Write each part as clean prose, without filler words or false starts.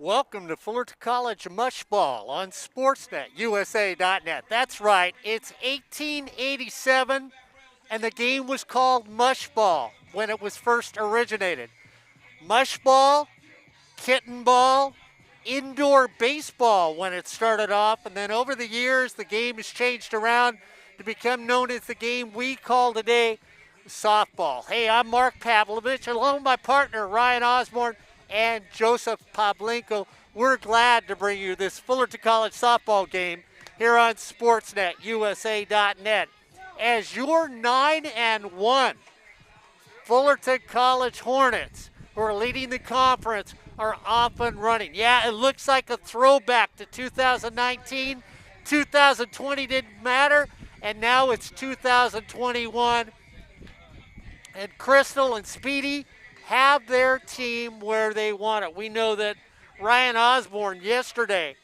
Welcome to Fullerton College Mushball on SportsNetUSA.net. That's right, it's 1887, and the game was called Mushball when it was first originated. Mushball, kitten ball, indoor baseball when it started off, and then over the years the game has changed around to become known as the game we call today softball. Hey, I'm Mark Pavlovich, along with my partner Ryan Osborne and Joseph Pavlenko. We're glad to bring you this Fullerton College softball game here on SportsNetUSA.net. As your 9-1 Fullerton College Hornets, who are leading the conference, are off and running. Yeah, it looks like a throwback to 2019. 2020 didn't matter, and now it's 2021. And Crystal and Speedy have their team where they want it. We know that Ryan Osborne yesterday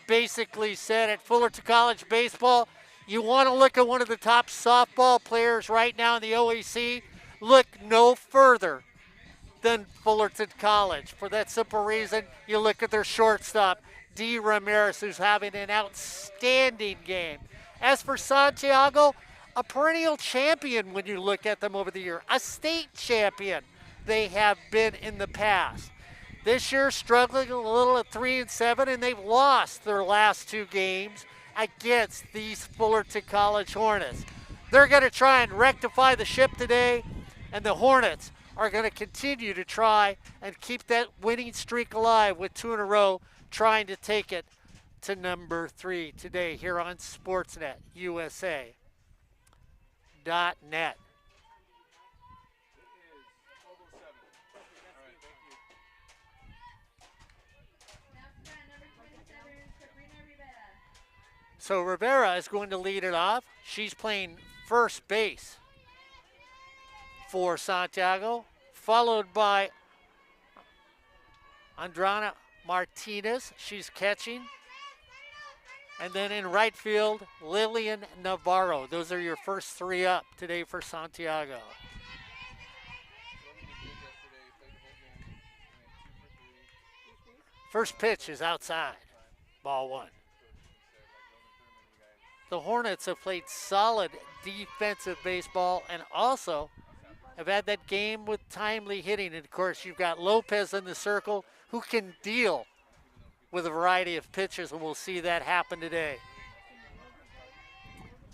basically said at Fullerton College Baseball, you want to look at one of the top softball players right now in the OAC, look no further than Fullerton College. For that simple reason, you look at their shortstop, D. Ramirez, who's having an outstanding game. As for Santiago, a perennial champion when you look at them over the year, a state champion they have been in the past. This year struggling a little at 3-7, and they've lost their last two games against these Fullerton College Hornets. They're going to try and rectify the ship today, and the Hornets are going to continue to try and keep that winning streak alive with two in a row, trying to take it to number 3 today here on SportsNetUSA.net. So Rivera is going to lead it off. She's playing first base for Santiago, followed by Andrana Martinez. She's catching. And then in right field, Lillian Navarro. Those are your first three up today for Santiago. First pitch is outside. Ball 1. The Hornets have played solid defensive baseball and also have had that game with timely hitting. And of course, you've got Lopez in the circle who can deal with a variety of pitches, and we'll see that happen today.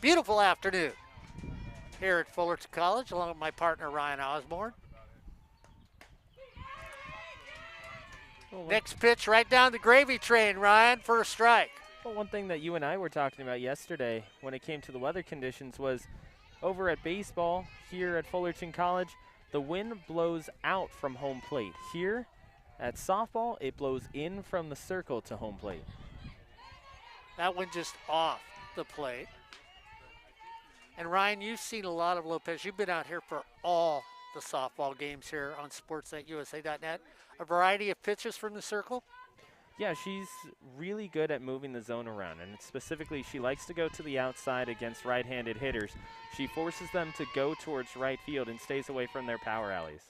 Beautiful afternoon here at Fullerton College, along with my partner Ryan Osborne. Next pitch right down the gravy train, Ryan, for a strike. Well, one thing that you and I were talking about yesterday when it came to the weather conditions was over at baseball here at Fullerton College, the wind blows out from home plate. Here at softball, it blows in from the circle to home plate. That one just off the plate. And Ryan, you've seen a lot of Lopez. You've been out here for all the softball games here on SportsNetUSA.net. A variety of pitches from the circle. Yeah, she's really good at moving the zone around, and specifically she likes to go to the outside against right-handed hitters. She forces them to go towards right field and stays away from their power alleys.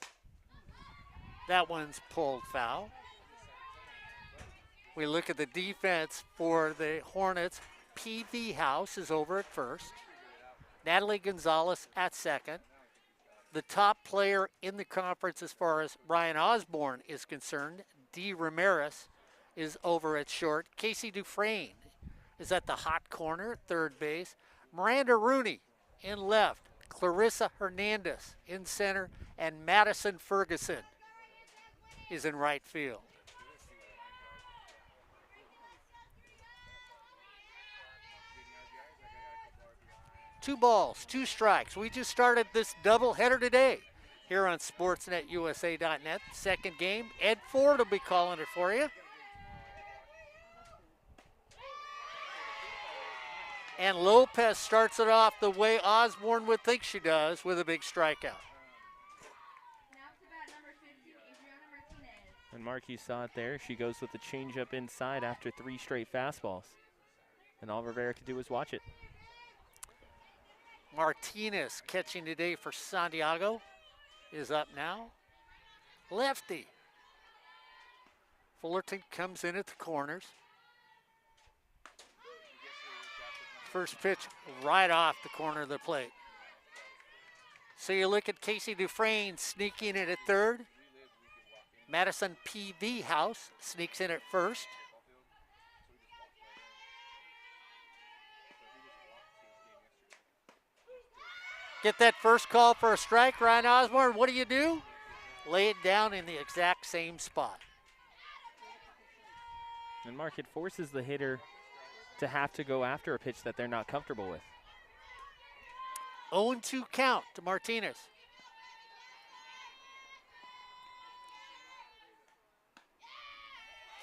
That one's pulled foul. We look at the defense for the Hornets. P.V. House is over at first. Natalie Gonzalez at second. The top player in the conference as far as Ryan Osborne is concerned, D. Ramirez, is over at short. Casey Dufresne is at the hot corner, third base. Miranda Rooney in left. Clarissa Hernandez in center. And Madison Ferguson is in right field. Two balls, two strikes. We just started this doubleheader today here on SportsNetUSA.net. Second game, Ed Ford will be calling it for you. And Lopez starts it off the way Osborne would think she does, with a big strikeout. And Mark, you saw it there. She goes with the changeup inside after 3 straight fastballs. And all Rivera could do was watch it. Martinez catching today for Santiago is up now. Lefty. Fullerton comes in at the corners. First pitch right off the corner of the plate. So you look at Casey Dufresne sneaking in at third. Madison P.V. House sneaks in at first. Get that first call for a strike, Ryan Osborne. What do? Lay it down in the exact same spot. And Mark, it forces the hitter to have to go after a pitch that they're not comfortable with. 0-2 count to Martinez.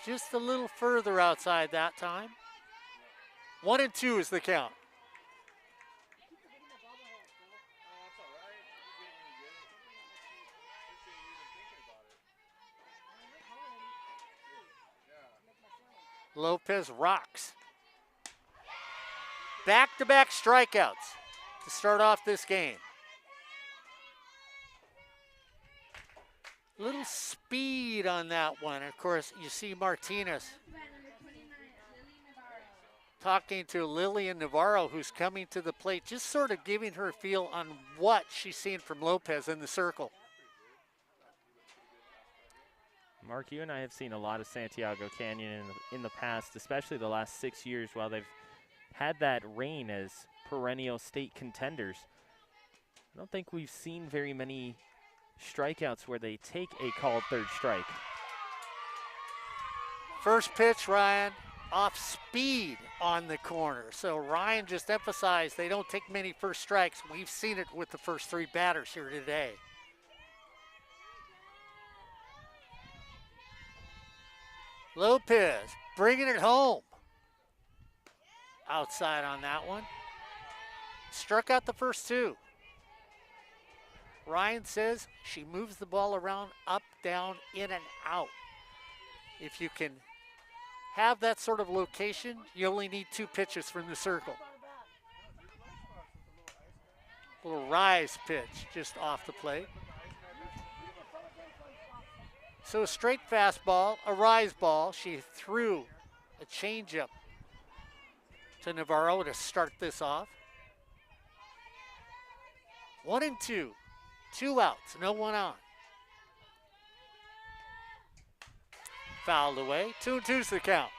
Just a little further outside that time. 1-2 is the count. Lopez rocks. Back-to-back strikeouts to start off this game. Little speed on that one. Of course, you see Martinez talking to Lillian Navarro, who's coming to the plate, just sort of giving her a feel on what she's seen from Lopez in the circle. Mark, you and I have seen a lot of Santiago Canyon in the past, especially the last 6 years while they've had that reign as perennial state contenders. I don't think we've seen very many strikeouts where they take a called third strike. First pitch, Ryan, off speed on the corner. So Ryan just emphasized they don't take many first strikes. We've seen it with the first three batters here today. Lopez bringing it home. Outside on that one. Struck out the first two. Ryan says she moves the ball around, up, down, in, and out. If you can have that sort of location, you only need two pitches from the circle. Little rise pitch just off the plate. So a straight fastball, a rise ball. She threw a changeup to Navarro to start this off. 1-2, 2 outs, no one on. Fouled away, 2-2's the count.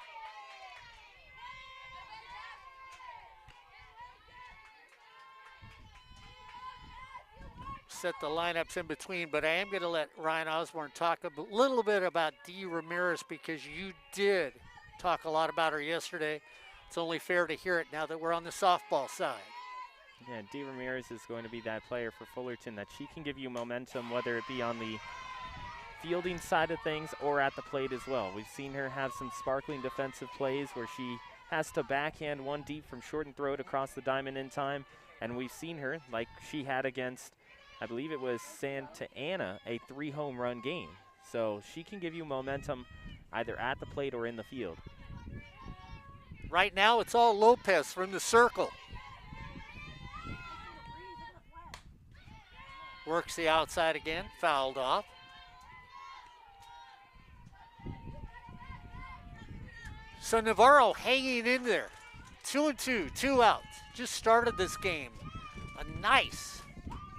Set the lineups in between, but I am going to let Ryan Osborne talk a little bit about Dee Ramirez because you did talk a lot about her yesterday. It's only fair to hear it now that we're on the softball side. Yeah, Dee Ramirez is going to be that player for Fullerton that she can give you momentum, whether it be on the fielding side of things or at the plate as well. We've seen her have some sparkling defensive plays where she has to backhand one deep from short and throw it across the diamond in time, and we've seen her, like she had against, I believe it was Santa Ana, a 3-home run game. So she can give you momentum either at the plate or in the field. Right now it's all Lopez from the circle. Works the outside again, fouled off. So Navarro hanging in there. 2-2, 2 outs. Just started this game. A nice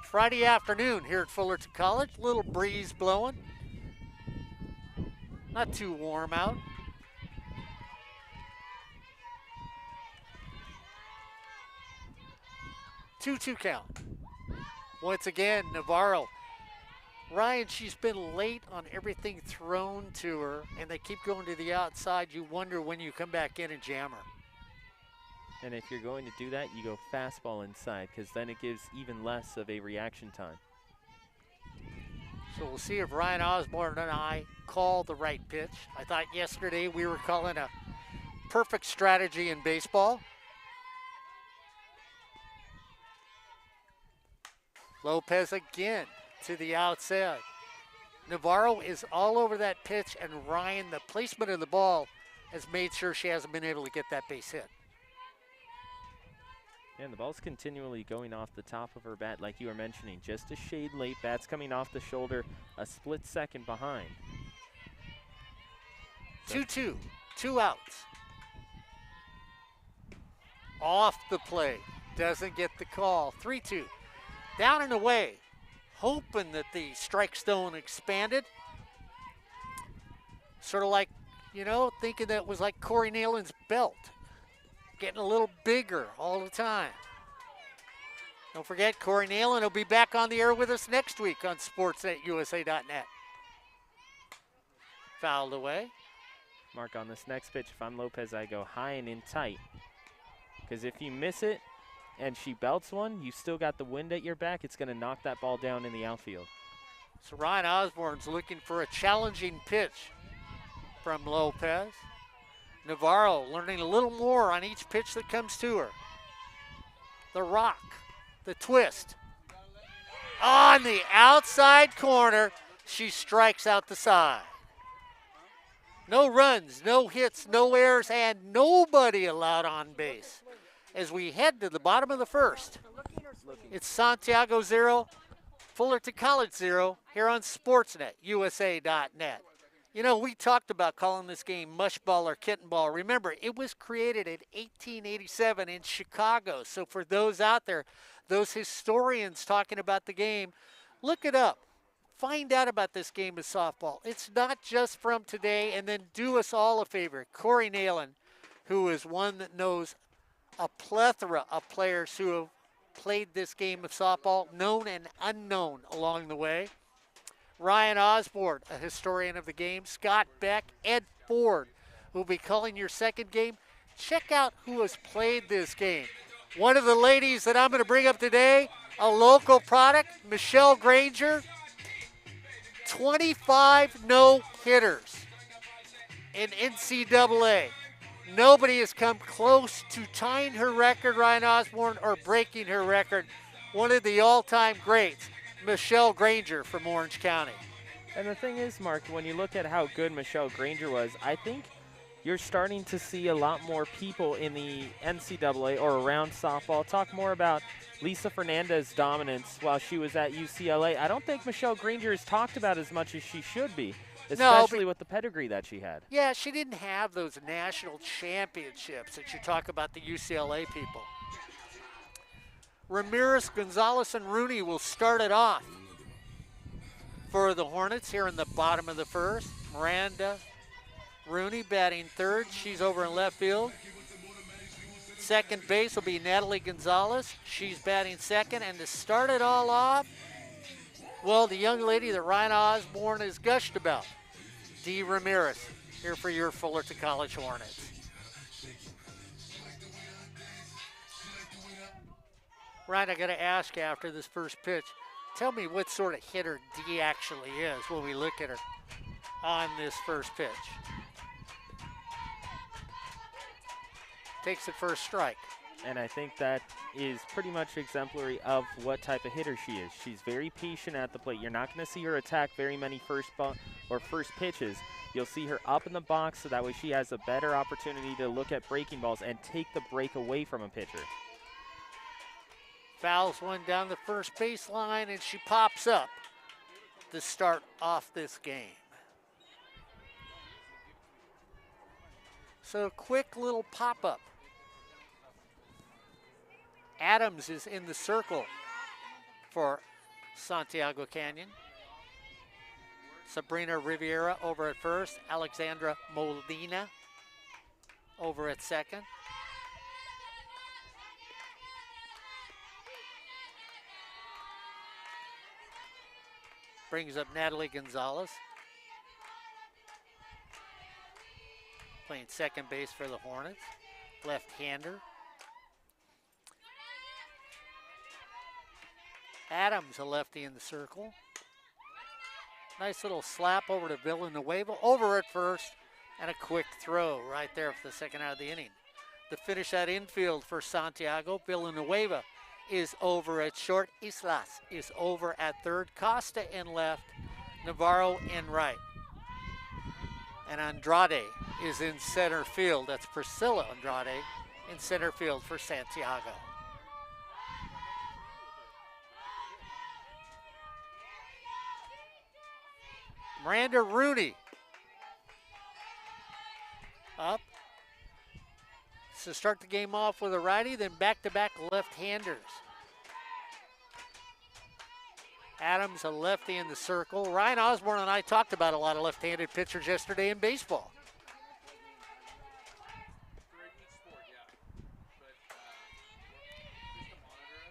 Friday afternoon here at Fullerton College. Little breeze blowing. Not too warm out. Two count. Once again, Navarro. Ryan, she's been late on everything thrown to her, and they keep going to the outside. You wonder when you come back in and jam her. And if you're going to do that, you go fastball inside because then it gives even less of a reaction time. So we'll see if Ryan Osborne and I call the right pitch. I thought yesterday we were calling a perfect strategy in baseball. Lopez again to the outside. Navarro is all over that pitch, and Ryan, the placement of the ball, has made sure she hasn't been able to get that base hit. And the ball's continually going off the top of her bat, like you were mentioning. Just a shade late, bat's coming off the shoulder, a split second behind. 2-2, 2 outs. Off the plate, doesn't get the call. 3-2, down and away, hoping that the strike zone expanded. Sort of like, thinking that it was like Corey Nayland's belt, getting a little bigger all the time. Don't forget, Corey Nayland will be back on the air with us next week on sportsnetusa.net. Fouled away. Mark, on this next pitch, if I'm Lopez, I go high and in tight. Because if you miss it and she belts one, you still got the wind at your back. It's going to knock that ball down in the outfield. So Ryan Osborne's looking for a challenging pitch from Lopez. Navarro learning a little more on each pitch that comes to her. The rock, the twist. On the outside corner, she strikes out the side. No runs, no hits, no errors, and nobody allowed on base. As we head to the bottom of the first, it's Santiago 0, Fullerton College 0 here on sportsnetusa.net. We talked about calling this game mush ball or kitten ball. Remember, it was created in 1887 in Chicago. So for those out there, those historians talking about the game, look it up. Find out about this game of softball. It's not just from today. And then do us all a favor. Corey Nayland, who is one that knows a plethora of players who have played this game of softball, known and unknown along the way. Ryan Osborne, a historian of the game. Scott Beck, Ed Ford, who will be calling your second game. Check out who has played this game. One of the ladies that I'm going to bring up today, a local product, Michelle Granger. 25 no-hitters in NCAA. Nobody has come close to tying her record, Ryan Osborne, or breaking her record. One of the all-time greats, Michelle Granger from Orange County. And the thing is, Mark, when you look at how good Michelle Granger was, I think you're starting to see a lot more people in the NCAA or around softball talk more about Lisa Fernandez's dominance while she was at UCLA. I don't think Michelle Granger is talked about as much as she should be, especially with the pedigree that she had. Yeah, she didn't have those national championships that you talk about the UCLA people. Ramirez, Gonzalez, and Rooney will start it off for the Hornets here in the bottom of the first. Miranda Rooney batting third. She's over in left field. Second base will be Natalie Gonzalez. She's batting second. And to start it all off, well, the young lady that Ryan Osborne has gushed about, Dee Ramirez, here for your Fullerton College Hornets. Ryan, I got to ask after this first pitch, tell me what sort of hitter Dee actually is when we look at her on this first pitch. Takes it for a strike. And I think that is pretty much exemplary of what type of hitter she is. She's very patient at the plate. You're not going to see her attack very many first pitches. You'll see her up in the box so that way she has a better opportunity to look at breaking balls and take the break away from a pitcher. Fouls one down the first baseline, and she pops up to start off this game. So quick little pop-up. Adams is in the circle for Santiago Canyon. Sabrina Riviera over at first. Alexandra Molina over at second. Brings up Natalie Gonzalez. Playing second base for the Hornets. Left-hander. Adams, a lefty in the circle. Nice little slap over to Villanueva. Over at first. And a quick throw right there for the second out of the inning. To finish that infield for Santiago, Villanueva is over at short. Islas is over at third. Costa in left. Navarro in right. And Andrade is in center field. That's Priscilla Andrade in center field for Santiago. Miranda Rooney Up. So start the game off with a righty, then back-to-back left-handers. Adams, a lefty in the circle. Ryan Osborne and I talked about a lot of left-handed pitchers yesterday in baseball.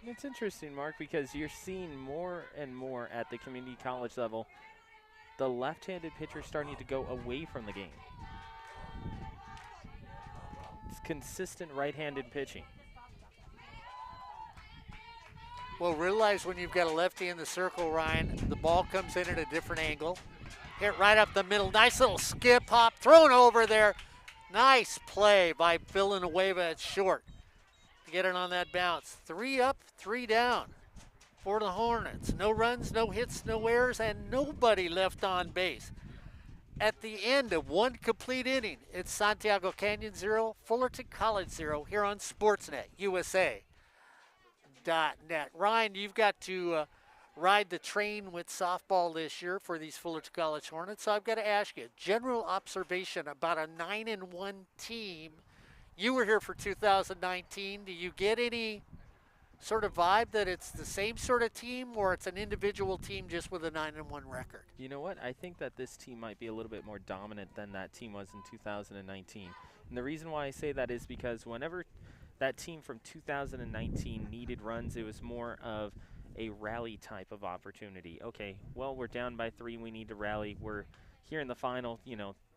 It's interesting, Mark, because you're seeing more and more at the community college level the left-handed pitcher starting to go away from the game. It's consistent right-handed pitching. Well, realize when you've got a lefty in the circle, Ryan, the ball comes in at a different angle. Hit right up the middle. Nice little skip hop thrown over there. Nice play by Villanueva at short to get it on that bounce. 3 up, 3 down for the Hornets. No runs, no hits, no errors, and nobody left on base. At the end of one complete inning, it's Santiago Canyon 0, Fullerton College 0 here on Sportsnet USA. .net. Ryan, you've got to ride the train with softball this year for these Fullerton College Hornets. So I've got to ask you, general observation about a 9-1 team. You were here for 2019. Do you get any sort of vibe that it's the same sort of team, or it's an individual team just with a 9-1 record? You know what? I think that this team might be a little bit more dominant than that team was in 2019. And the reason why I say that is because whenever that team from 2019 needed runs, it was more of a rally type of opportunity. Okay, well, we're down by 3, we need to rally. We're here in the final,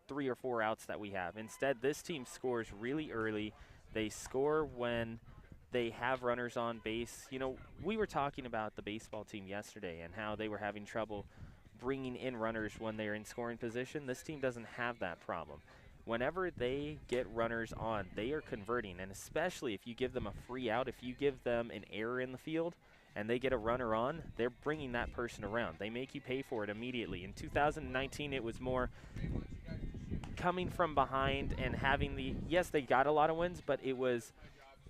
3 or 4 outs that we have. Instead, this team scores really early. They score when they have runners on base. We were talking about the baseball team yesterday and how they were having trouble bringing in runners when they're in scoring position. This team doesn't have that problem. Whenever they get runners on, they are converting, and especially if you give them a free out, if you give them an error in the field and they get a runner on, they're bringing that person around. They make you pay for it immediately. In 2019, it was more coming from behind and having yes, they got a lot of wins, but it was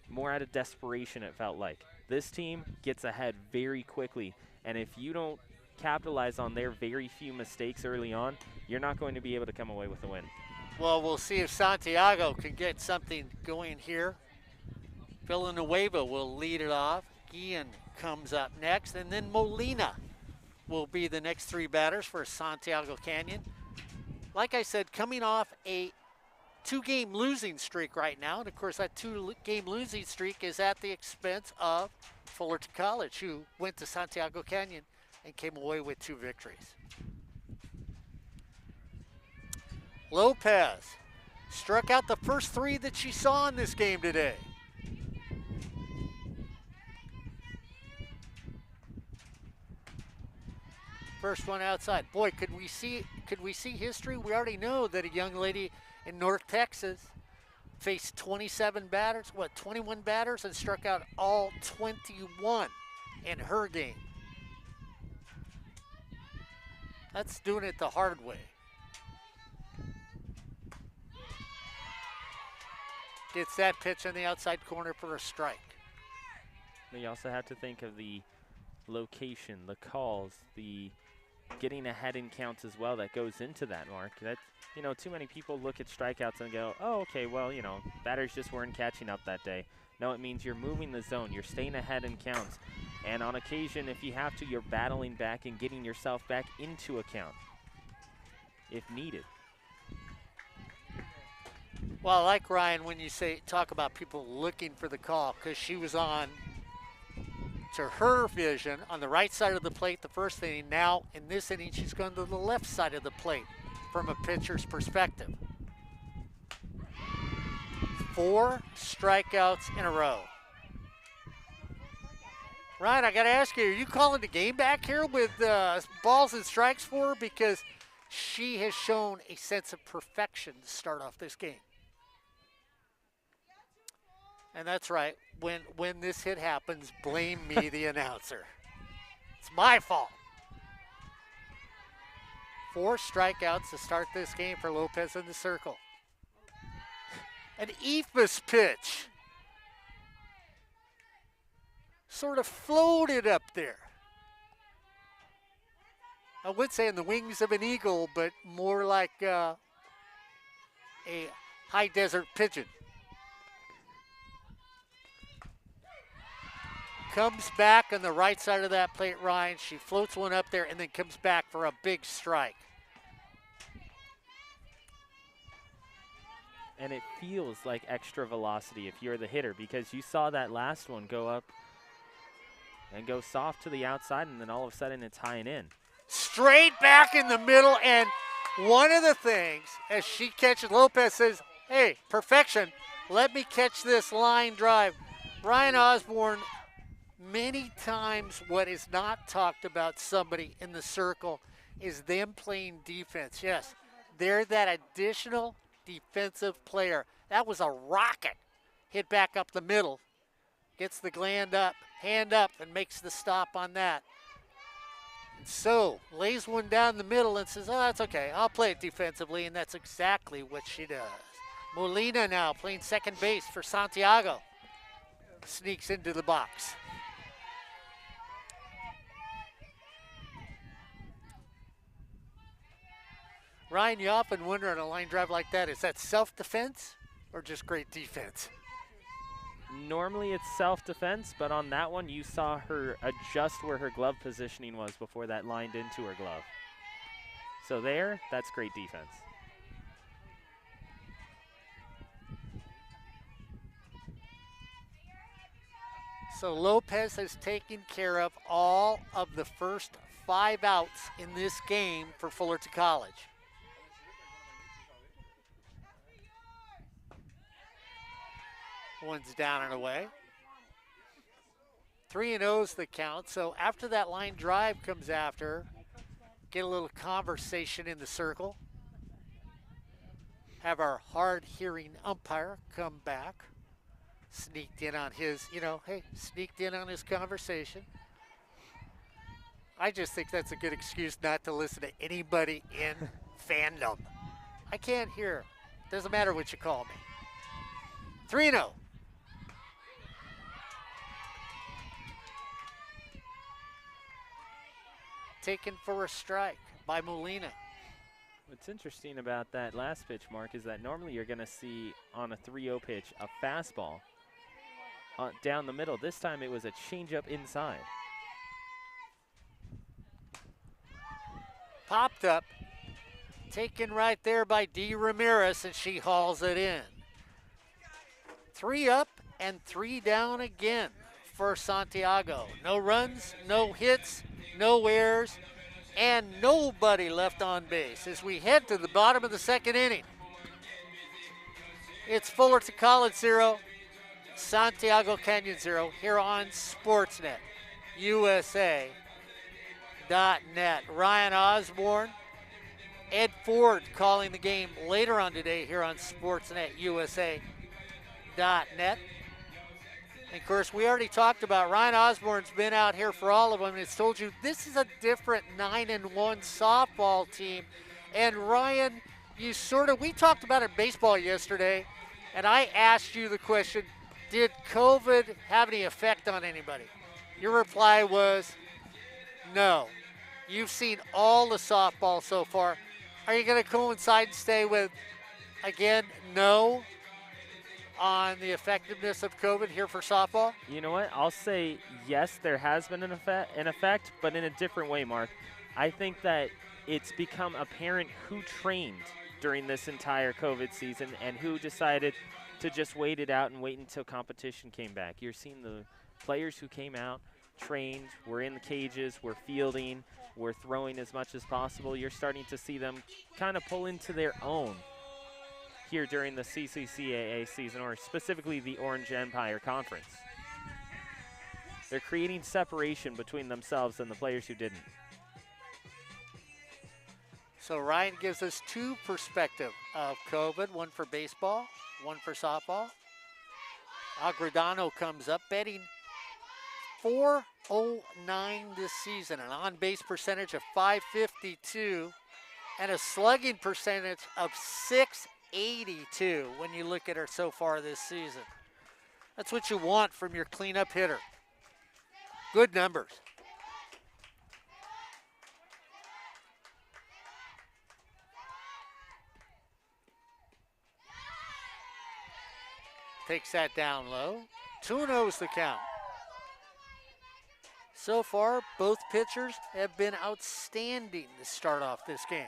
more out of desperation, it felt like. This team gets ahead very quickly, and if you don't capitalize on their very few mistakes early on, you're not going to be able to come away with a win. Well, we'll see if Santiago can get something going here. Villanueva will lead it off. Guillen comes up next, and then Molina will be the next 3 batters for Santiago Canyon. Like I said, coming off a 2-game losing streak right now, and of course that 2-game losing streak is at the expense of Fullerton College, who went to Santiago Canyon and came away with 2 victories. Lopez struck out the first 3 that she saw in this game today. First one outside. Boy, could we see history? We already know that a young lady in North Texas faced 21 batters and struck out all 21 in her game. That's doing it the hard way. Gets that pitch on the outside corner for a strike. You also have to think of the location, the calls, the getting ahead in counts as well that goes into that, Mark. That, too many people look at strikeouts and go, oh, okay, well, batters just weren't catching up that day. No, it means you're moving the zone. You're staying ahead in counts. And on occasion, if you have to, you're battling back and getting yourself back into a count if needed. Well, I like Ryan when you talk about people looking for the call, because she was on, to her vision, on the right side of the plate the first inning. Now, in this inning, she's going to the left side of the plate from a pitcher's perspective. 4 strikeouts in a row. Ryan, I got to ask you, are you calling the game back here with balls and strikes for her? Because she has shown a sense of perfection to start off this game. And that's right. When this hit happens, blame me, the announcer. It's my fault. 4 strikeouts to start this game for Lopez in the circle. An eephus pitch. Sort of floated up there. I would say in the wings of an eagle, but more like a high desert pigeon. Comes back on the right side of that plate, Ryan. She floats one up there and then comes back for a big strike. And it feels like extra velocity if you're the hitter, because you saw that last one go up and go soft to the outside, and then all of a sudden it's high and in. Straight back in the middle, and one of the things, as she catches, Lopez says, hey, perfection, let me catch this line drive. Ryan Osborne, many times what is not talked about somebody in the circle is them playing defense. Yes, they're that additional defensive player. That was a rocket. Hit back up the middle. Gets the hand up, and makes the stop on that. And so, lays one down the middle and says, oh, that's okay. I'll play it defensively, and that's exactly what she does. Molina now playing second base for Santiago. Sneaks into the box. Ryan, you often wonder on a line drive like that, is that self-defense or just great defense? Normally it's self-defense, but on that one you saw her adjust where her glove positioning was before that lined into her glove. So there, that's great defense. So Lopez has taken care of all of the first 5 outs in this game for Fullerton College. One's down and away. 3-0's the count. So after that line drive comes after, get a little conversation in the circle. Have our hard-hearing umpire come back. Sneaked in on his, sneaked in on his conversation. I just think that's a good excuse not to listen to anybody in fandom. I can't hear. Doesn't matter what you call me. 3-0. Taken for a strike by Molina. What's interesting about that last pitch, Mark, is that normally you're going to see on a 3-0 pitch a fastball down the middle. This time it was a changeup inside. Popped up, taken right there by D. Ramirez, and she hauls it in. 3 up and 3 down again for Santiago. No runs, no hits, no errors, and nobody left on base as we head to the bottom of the second inning. It's Fullerton College 0, Santiago Canyon 0 here on Sportsnet USA.net. Ryan Osborne, Ed Ford calling the game later on today here on Sportsnet USA.net. And of course, we already talked about Ryan Osborne's been out here for all of them, and it's told you this is a different 9-1 softball team. And Ryan, we talked about it in baseball yesterday, and I asked you the question, did COVID have any effect on anybody? Your reply was no. You've seen all the softball so far. Are you going to coincide and stay with, again, no on the effectiveness of COVID here for softball? You know what? I'll say yes, there has been an effect, but in a different way, Mark. I think that it's become apparent who trained during this entire COVID season and who decided to just wait it out and wait until competition came back. You're seeing the players who came out, trained, were in the cages, were fielding, were throwing as much as possible. You're starting to see them kind of pull into their own here during the CCCAA season, or specifically the Orange Empire Conference. They're creating separation between themselves and the players who didn't. So Ryan gives us 2 perspectives of COVID, one for baseball, one for softball. Agredano comes up betting .409 this season, an on-base percentage of .552, and a slugging percentage of .682 when you look at her so far this season. That's what you want from your cleanup hitter. Good numbers. Takes that down low. 2-0's the count. So far, both pitchers have been outstanding to start off this game.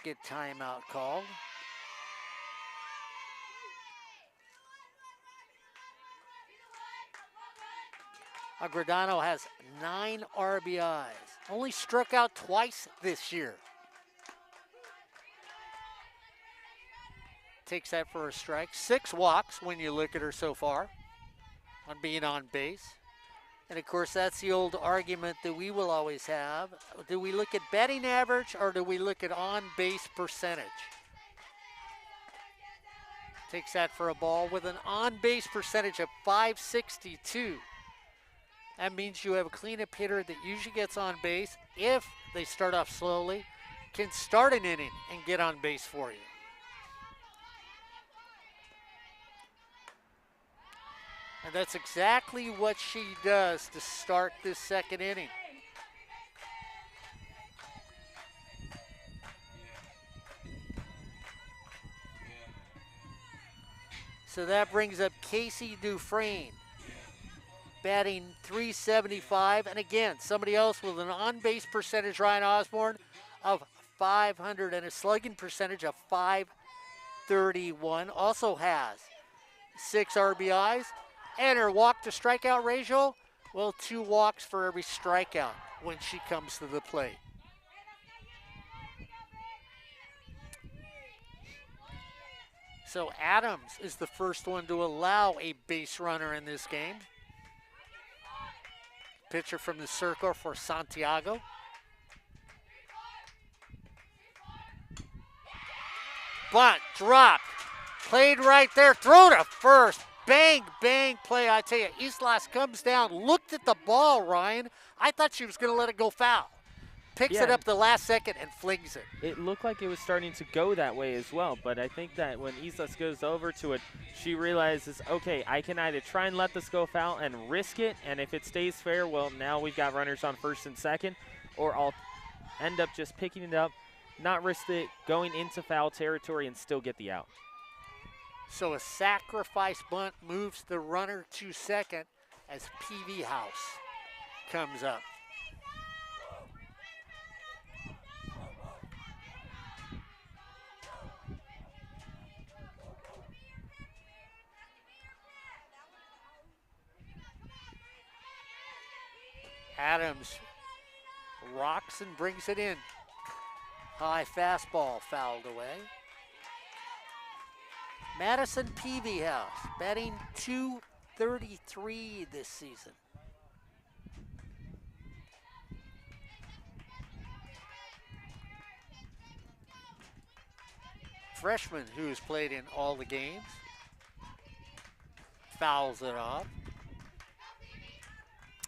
Get timeout called. Agredano has 9 RBIs. Only struck out twice this year. Takes that for a strike. 6 walks when you look at her so far on being on base. And of course, that's the old argument that we will always have. Do we look at batting average or do we look at on-base percentage? Takes that for a ball with an on-base percentage of .562. That means you have a cleanup hitter that usually gets on base if they start off slowly, can start an inning and get on base for you. And that's exactly what she does to start this second inning. So that brings up Casey Dufresne, batting .375. And again, somebody else with an on-base percentage, Ryan Osborne, of .500 and a slugging percentage of .531. Also has 6 RBIs. And her walk to strikeout ratio, well, 2 walks for every strikeout when she comes to the plate. So Adams is the first one to allow a base runner in this game. Pitcher from the circle for Santiago. Bunt, dropped, played right there, throw to first. Bang, bang play. I tell you, Islas comes down, looked at the ball, Ryan. I thought she was going to let it go foul. Picks it up the last second and flings it. It looked like it was starting to go that way as well, but I think that when Islas goes over to it, she realizes, okay, I can either try and let this go foul and risk it, and if it stays fair, well, now we've got runners on first and second, or I'll end up just picking it up, not risk it, going into foul territory, and still get the out. So a sacrifice bunt moves the runner to second as PV House comes up. Adams rocks and brings it in. High fastball fouled away. Madison Peavy House, batting .233 this season. Freshman who's played in all the games. Fouls it off.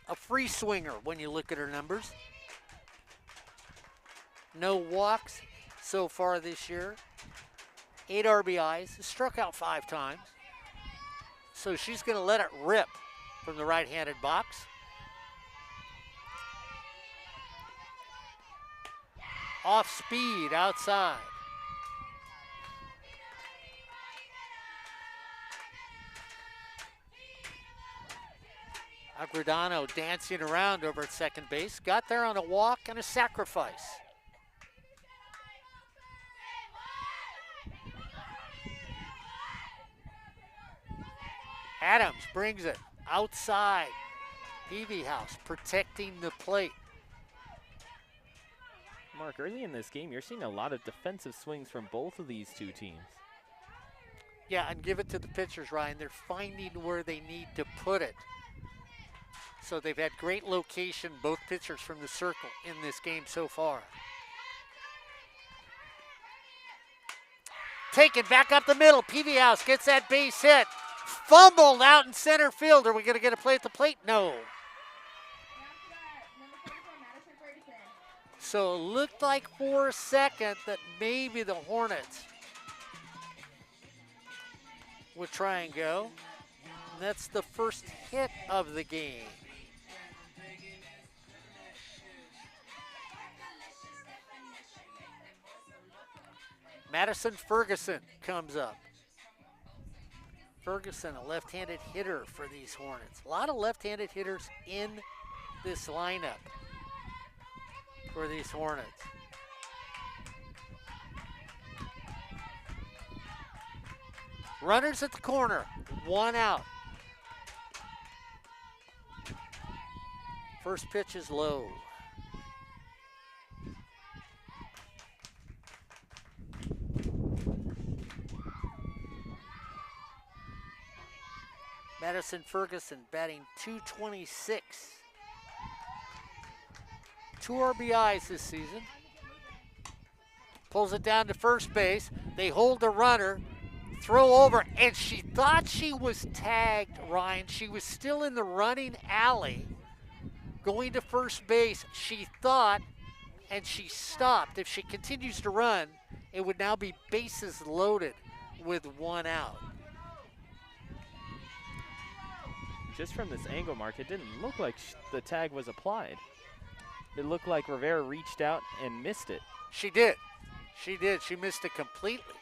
A free swinger when you look at her numbers. No walks so far this year. 8 RBIs, struck out 5 times. So she's going to let it rip from the right-handed box. Off speed outside. Agredano dancing around over at second base. Got there on a walk and a sacrifice. Adams brings it outside. Peavy House protecting the plate. Mark, early in this game, you're seeing a lot of defensive swings from both of these two teams. Yeah, and give it to the pitchers, Ryan. They're finding where they need to put it. So they've had great location, both pitchers from the circle in this game so far. Taken back up the middle. Peavy House gets that base hit. Fumbled out in center field. Are we going to get a play at the plate? No. So it looked like for a second that maybe the Hornets would try and go. And that's the first hit of the game. Madison Ferguson comes up. Ferguson, a left-handed hitter for these Hornets. A lot of left-handed hitters in this lineup for these Hornets. Runners at the corner, 1 out. First pitch is low. Madison Ferguson batting .226. 2 RBIs this season. Pulls it down to first base. They hold the runner, throw over, and she thought she was tagged, Ryan. She was still in the running alley going to first base. She thought, and she stopped. If she continues to run, it would now be bases loaded with 1 out. Just from this angle, Mark, it didn't look like the tag was applied. It looked like Rivera reached out and missed it. She did. She did. She missed it completely.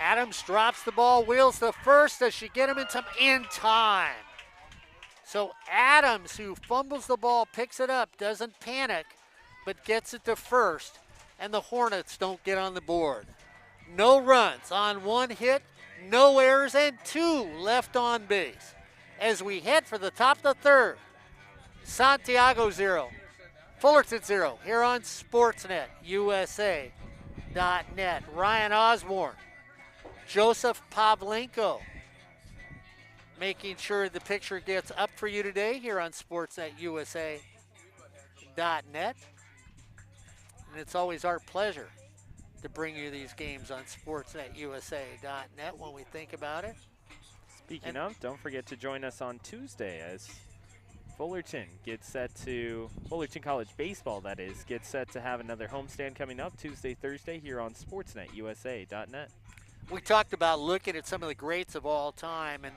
Adams drops the ball, wheels the first. Does she get him in time? So Adams, who fumbles the ball, picks it up, doesn't panic, but gets it to first, and the Hornets don't get on the board. No runs on 1 hit, no errors, and 2 left on base. As we head for the top of the third, Santiago 0, Fullerton 0, here on Sportsnet USA.net. Ryan Osborne, Joseph Pavlenko, making sure the picture gets up for you today here on Sportsnet USA.net. And it's always our pleasure to bring you these games on SportsNetUSA.net when we think about it. Speaking of, don't forget to join us on Tuesday as Fullerton Fullerton College Baseball, that is, gets set to have another homestand coming up Tuesday, Thursday here on SportsNetUSA.net. We talked about looking at some of the greats of all time, and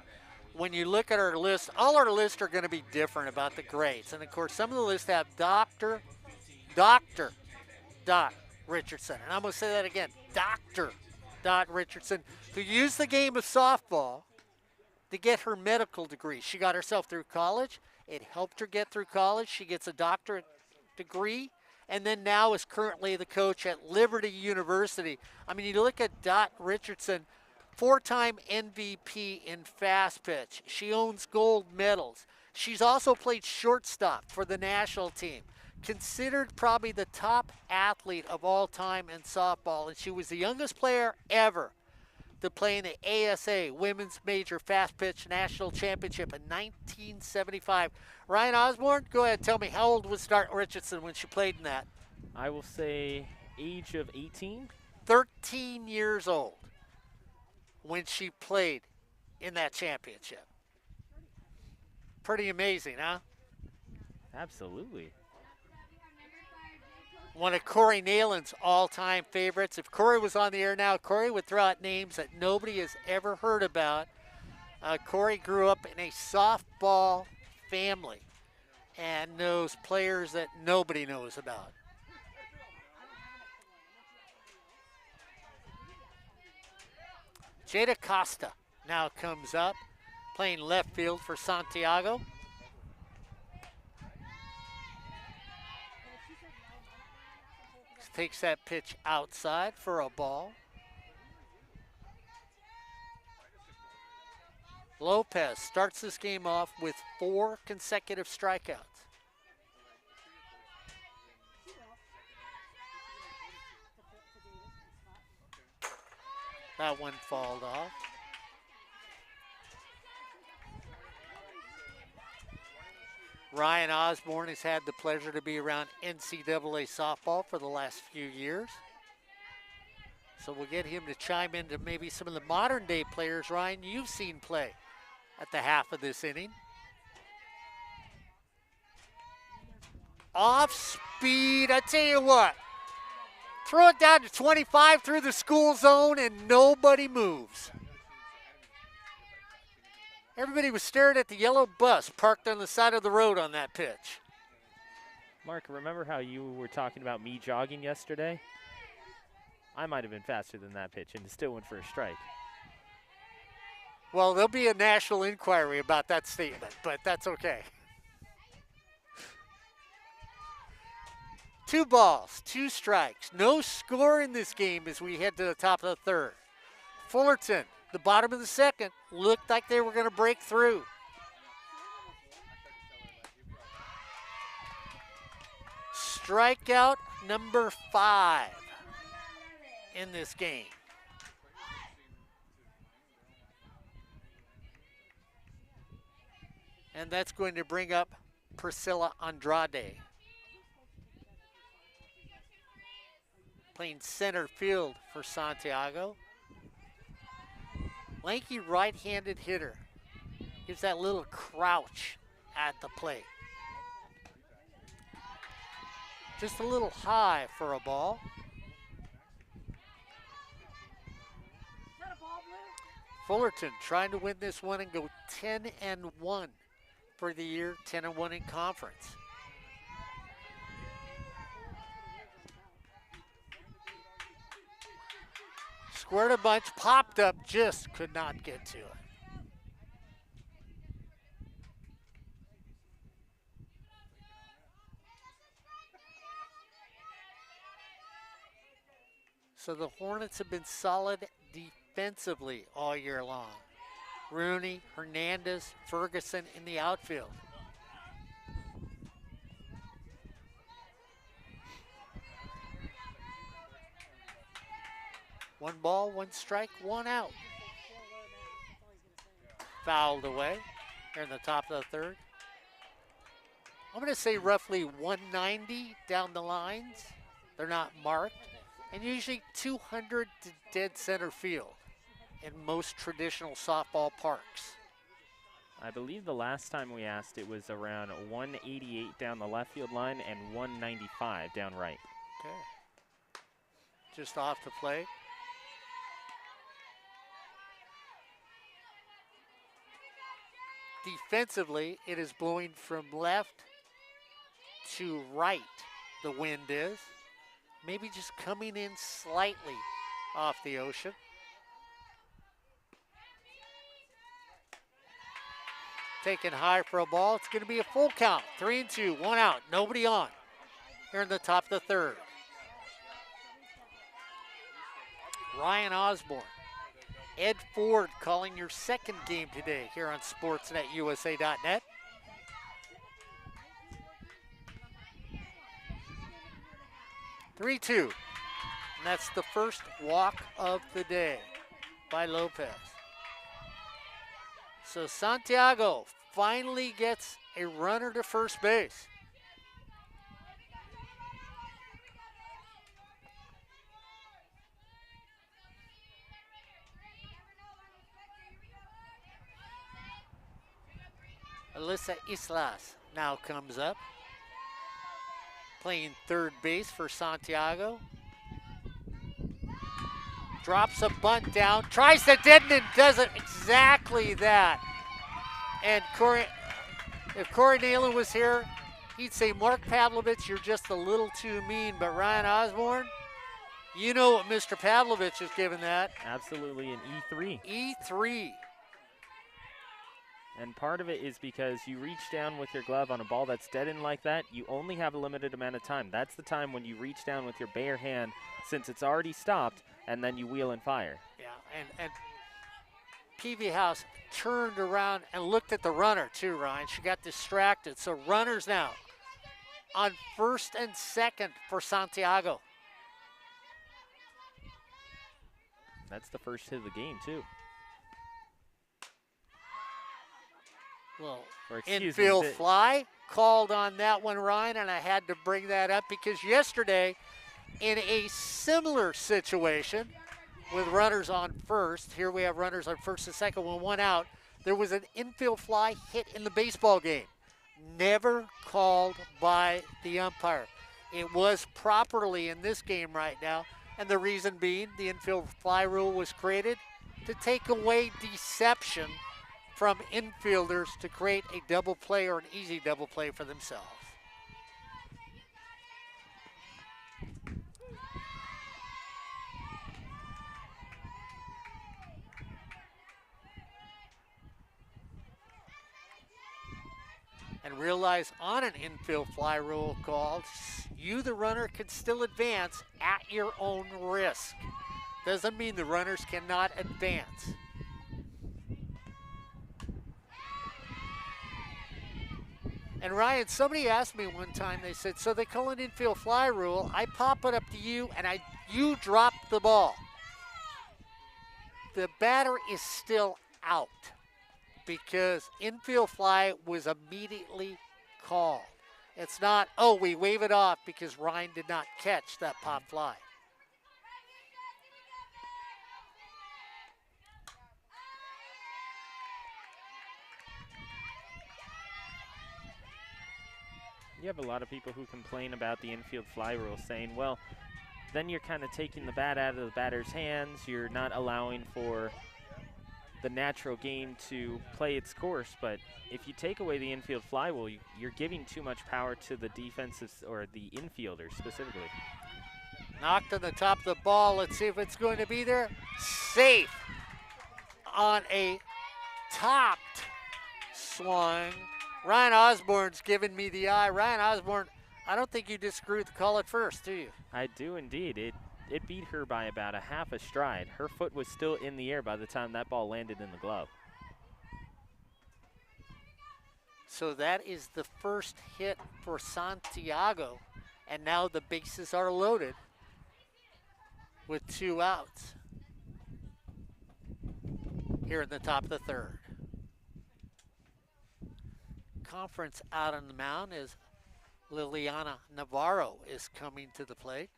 when you look at our list, all our lists are going to be different about the greats. And, of course, some of the lists have Dr. Richardson. And I'm going to say that again, Dr. Richardson, who used the game of softball to get her medical degree. She got herself through college. It helped her get through college. She gets a doctorate degree, and then now is currently the coach at Liberty University. I mean, you look at Dot Richardson, 4-time MVP in fast pitch. She owns gold medals. She's also played shortstop for the national team. Considered probably the top athlete of all time in softball, and she was the youngest player ever to play in the ASA Women's Major Fast Pitch National Championship in 1975. Ryan Osborne, go ahead, tell me, how old was Dart Richardson when she played in that? I will say age of 18. 13 years old when she played in that championship. Pretty amazing, huh? Absolutely. One of Corey Nayland's all-time favorites. If Corey was on the air now, Corey would throw out names that nobody has ever heard about. Corey grew up in a softball family and knows players that nobody knows about. Jada Costa now comes up, playing left field for Santiago. Takes that pitch outside for a ball. Lopez starts this game off with 4 consecutive strikeouts. That one fouled off. Ryan Osborne has had the pleasure to be around NCAA softball for the last few years. So we'll get him to chime into maybe some of the modern day players, Ryan, you've seen play at the half of this inning. Off speed, I tell you what. Throw it down to 25 through the school zone and nobody moves. Everybody was staring at the yellow bus parked on the side of the road on that pitch. Mark, remember how you were talking about me jogging yesterday? I might have been faster than that pitch, and it still went for a strike. Well, there'll be a national inquiry about that statement, but that's okay. 2 balls, 2 strikes. No score in this game as we head to the top of the third. Fullerton, the bottom of the second, looked like they were going to break through. Strikeout number 5 in this game. And that's going to bring up Priscilla Andrade. Playing center field for Santiago. Lanky right-handed hitter. Gives that little crouch at the plate. Just a little high for a ball. Fullerton trying to win this one and go 10-1 for the year, 10-1 in conference. Squared a bunch, popped up, just could not get to it. So the Hornets have been solid defensively all year long. Rooney, Hernandez, Ferguson in the outfield. One ball, 1 strike, 1 out. Fouled away here in the top of the third. I'm going to say roughly 190 down the lines. They're not marked. And usually 200 to dead center field in most traditional softball parks. I believe the last time we asked it was around 188 down the left field line and 195 down right. Okay. Just off the plate. Defensively, it is blowing from left to right, the wind is. Maybe just coming in slightly off the ocean. Taken high for a ball. It's going to be a full count. 3-2, 1 out, nobody on. Here in the top of the third. Ryan Osborne. Ed Ford calling your second game today here on SportsNetUSA.net. (3-2). And that's the first walk of the day by Lopez. So Santiago finally gets a runner to first base. Alyssa Islas now comes up, playing third base for Santiago. Drops a bunt down, tries to deaden and does it exactly that. And if Corey Nalen was here, he'd say, Mark Pavlovich, you're just a little too mean. But Ryan Osborne, you know what Mr. Pavlovich is giving that. Absolutely, an E3. E3. And part of it is because you reach down with your glove on a ball that's dead in like that, you only have a limited amount of time. That's the time when you reach down with your bare hand, since it's already stopped, and then you wheel and fire. Yeah, and Peavy House turned around and looked at the runner too, Ryan. She got distracted. So runners now on first and second for Santiago. That's the first hit of the game, too. Well, infield infield fly called on that one, Ryan, and I had to bring that up because yesterday in a similar situation with runners on first, here we have runners on first and second with 1 out, there was an infield fly hit in the baseball game. Never called by the umpire. It was properly in this game right now, and the reason being the infield fly rule was created to take away deception from infielders to create a double play or an easy double play for themselves. realize on an infield fly rule called, you, the runner, can still advance at your own risk. Doesn't mean the runners cannot advance. And Ryan, somebody asked me one time, they said, so they call an infield fly rule, I pop it up to you and you drop the ball. The batter is still out because infield fly was immediately called. It's not, oh, we wave it off because Ryan did not catch that pop fly. You have a lot of people who complain about the infield fly rule, saying, well, then you're kind of taking the bat out of the batter's hands. You're not allowing for the natural game to play its course. But if you take away the infield fly rule, you're giving too much power to the defensive or the infielders specifically. Knocked on the top of the ball. Let's see if it's going to be there. Safe on a topped swung. Ryan Osborne's giving me the eye. Ryan Osborne, I don't think you disagree with the call at first, do you? I do indeed. It beat her by about a half a stride. Her foot was still in the air by the time that ball landed in the glove. So that is the first hit for Santiago, and now the bases are loaded with 2 outs here in the top of the third. Conference out on the mound is Liliana Navarro is coming to the plate.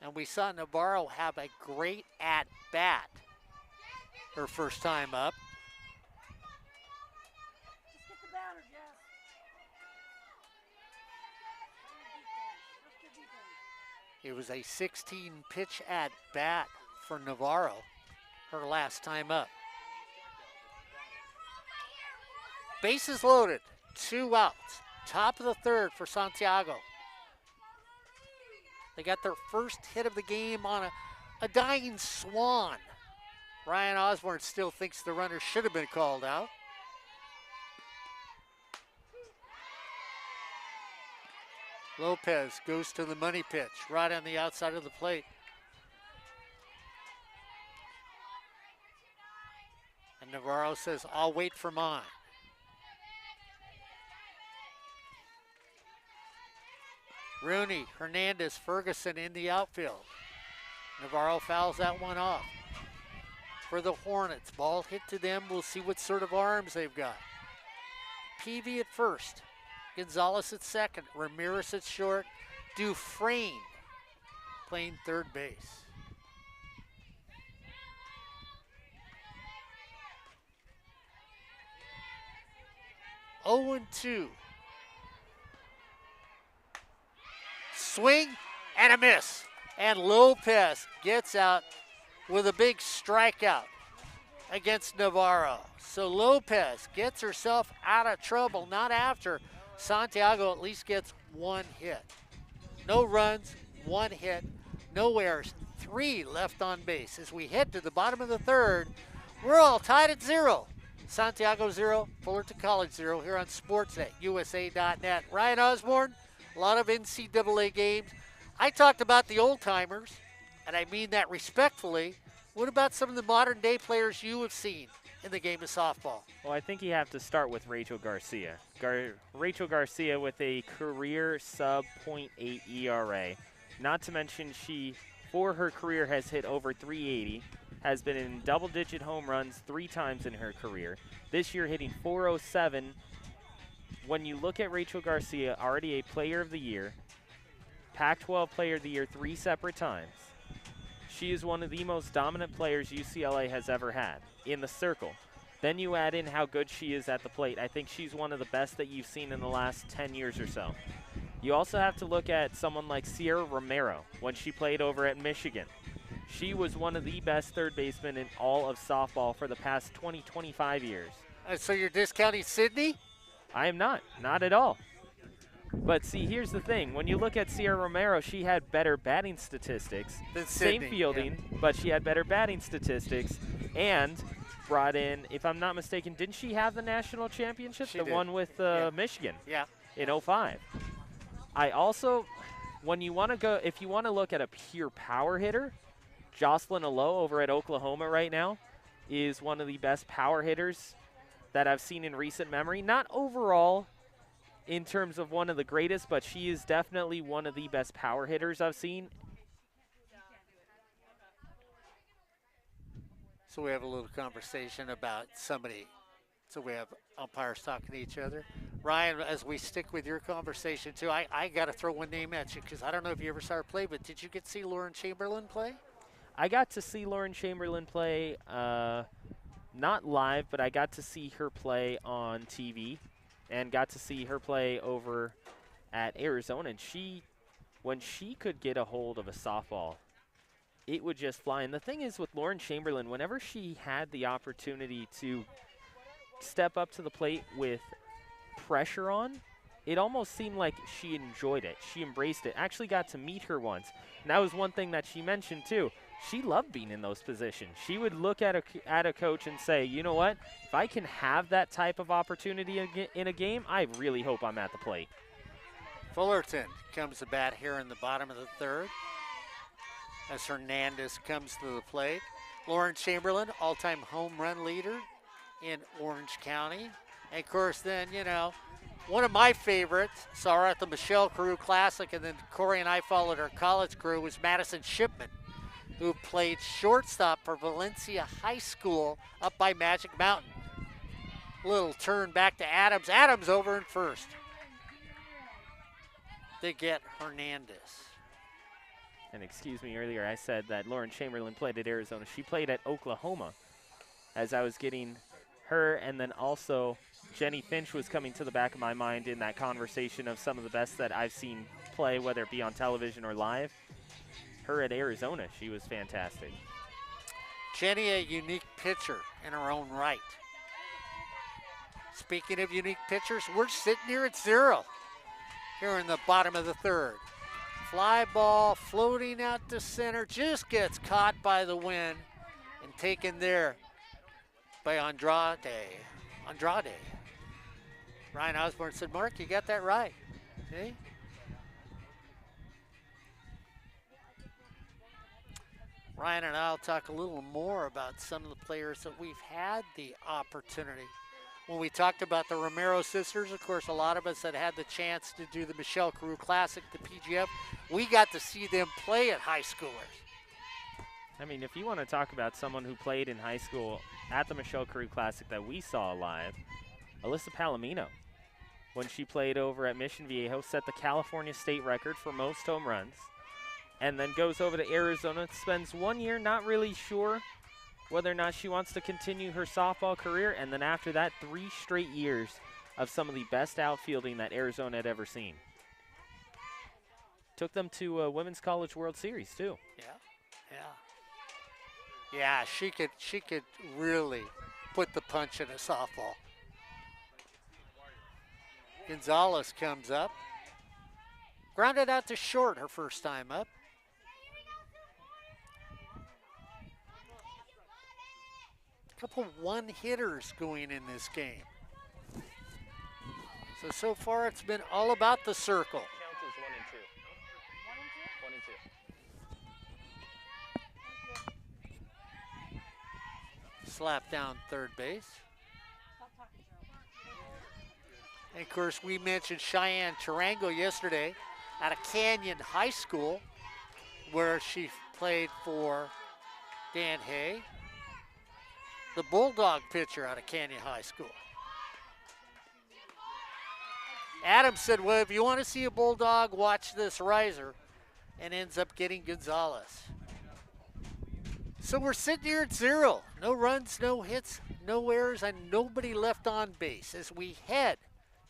And we saw Navarro have a great at-bat her first time up. Just get the batter, Jess. It was a 16-pitch at-bat for Navarro her last time up. Bases loaded, 2 outs. Top of the third for Santiago. They got their first hit of the game on a dying swan. Ryan Osborne still thinks the runner should have been called out. Lopez goes to the money pitch, right on the outside of the plate. And Navarro says, I'll wait for mine. Rooney, Hernandez, Ferguson in the outfield. Navarro fouls that one off. For the Hornets, ball hit to them. We'll see what sort of arms they've got. Peavy at first. Gonzalez at second. Ramirez at short. Dufresne playing third base. Oh, 0-2. Swing and a miss. And Lopez gets out with a big strikeout against Navarro. So Lopez gets herself out of trouble, not after. Santiago at least gets 1 hit. No runs, 1 hit, no errors, 3 left on base. As we head to the bottom of the third, we're all tied at 0. Santiago 0, Fullerton College 0 here on Sportsnet, USA.net. Ryan Osborne, a lot of NCAA games. I talked about the old timers, and I mean that respectfully. What about some of the modern day players you have seen in the game of softball? Well, I think you have to start with Rachel Garcia. Rachel Garcia with a career sub .8 ERA. Not to mention she, for her career, has hit over 380, has been in double-digit home runs 3 times in her career. This year hitting 407. When you look at Rachel Garcia, already a Player of the Year, Pac-12 Player of the Year 3 separate times. She is one of the most dominant players UCLA has ever had in the circle. Then you add in how good she is at the plate. I think she's one of the best that you've seen in the last 10 years or so. You also have to look at someone like Sierra Romero when she played over at Michigan. She was one of the best third basemen in all of softball for the past 20, 25 years. So you're discounting Sydney? I am not at all. But see, here's the thing. When you look at Sierra Romero, she had better batting statistics. Than Same Sydney, fielding, yeah. but she had better batting statistics. And brought in, if I'm not mistaken, didn't she have the national championship? She the did. one with Yeah. Michigan Yeah. in '05. I also, when you want to go, if you want to look at a pure power hitter, Jocelyn Alo over at Oklahoma right now is one of the best power hitters that I've seen in recent memory. Not overall in terms of one of the greatest, but she is definitely one of the best power hitters I've seen. So we have a little conversation about somebody. So we have umpires talking to each other. Ryan, as we stick with your conversation too, I got to throw one name at you because I don't know if you ever saw her play, but did you get to see Lauren Chamberlain play? I got to see Lauren Chamberlain play, not live, but I got to see her play on TV and got to see her play over at Arizona. And when she could get a hold of a softball, it would just fly. And the thing is with Lauren Chamberlain, whenever she had the opportunity to step up to the plate with pressure on, it almost seemed like she enjoyed it. She embraced it. Actually got to meet her once. And that was one thing that she mentioned too. She loved being in those positions. She would look at a coach and say, you know what, if I can have that type of opportunity in a game, I really hope I'm at the plate. Fullerton comes to bat here in the bottom of the third as Hernandez comes to the plate. Lauren Chamberlain, all-time home run leader in Orange County. And of course then, you know, one of my favorites, saw her at the Michelle Carew Classic, and then Corey and I followed her college career, was Madison Shipman, who played shortstop for Valencia High School up by Magic Mountain. Little turn back to Adams. Adams over in first. They get Hernandez. And excuse me, earlier I said that Lauren Chamberlain played at Arizona. She played at Oklahoma as I was getting her, and then also Jenny Finch was coming to the back of my mind in that conversation of some of the best that I've seen play, whether it be on television or live. Her at Arizona, she was fantastic. Jenny, a unique pitcher in her own right. Speaking of unique pitchers, we're sitting here at 0 here in the bottom of the third. Fly ball floating out to center, just gets caught by the wind and taken there by Andrade. Ryan Osborne said, Mark, you got that right. See? Ryan and I will talk a little more about some of the players that we've had the opportunity. When we talked about the Romero sisters, of course, a lot of us that had the chance to do the Michelle Carew Classic, the PGF, we got to see them play at high schoolers. I mean, if you want to talk about someone who played in high school at the Michelle Carew Classic that we saw live, Alyssa Palomino, when she played over at Mission Viejo, set the California state record for most home runs, and then goes over to Arizona, spends 1 year not really sure whether or not she wants to continue her softball career, and then after that, 3 straight years of some of the best outfielding that Arizona had ever seen. Took them to a Women's College World Series, too. Yeah, she could really put the punch in a softball. Gonzalez comes up. Grounded out to short her first time up. Couple one-hitters going in this game. So far it's been all about the circle. Count as 1 and 2. Slap down third base. And of course, we mentioned Cheyenne Tarango yesterday at a Canyon High School where she played for Dan Hay, the Bulldog pitcher out of Canyon High School. Adam said, well, if you want to see a Bulldog, watch this riser, and ends up getting Gonzalez. So we're sitting here at 0. No runs, no hits, no errors, and nobody left on base as we head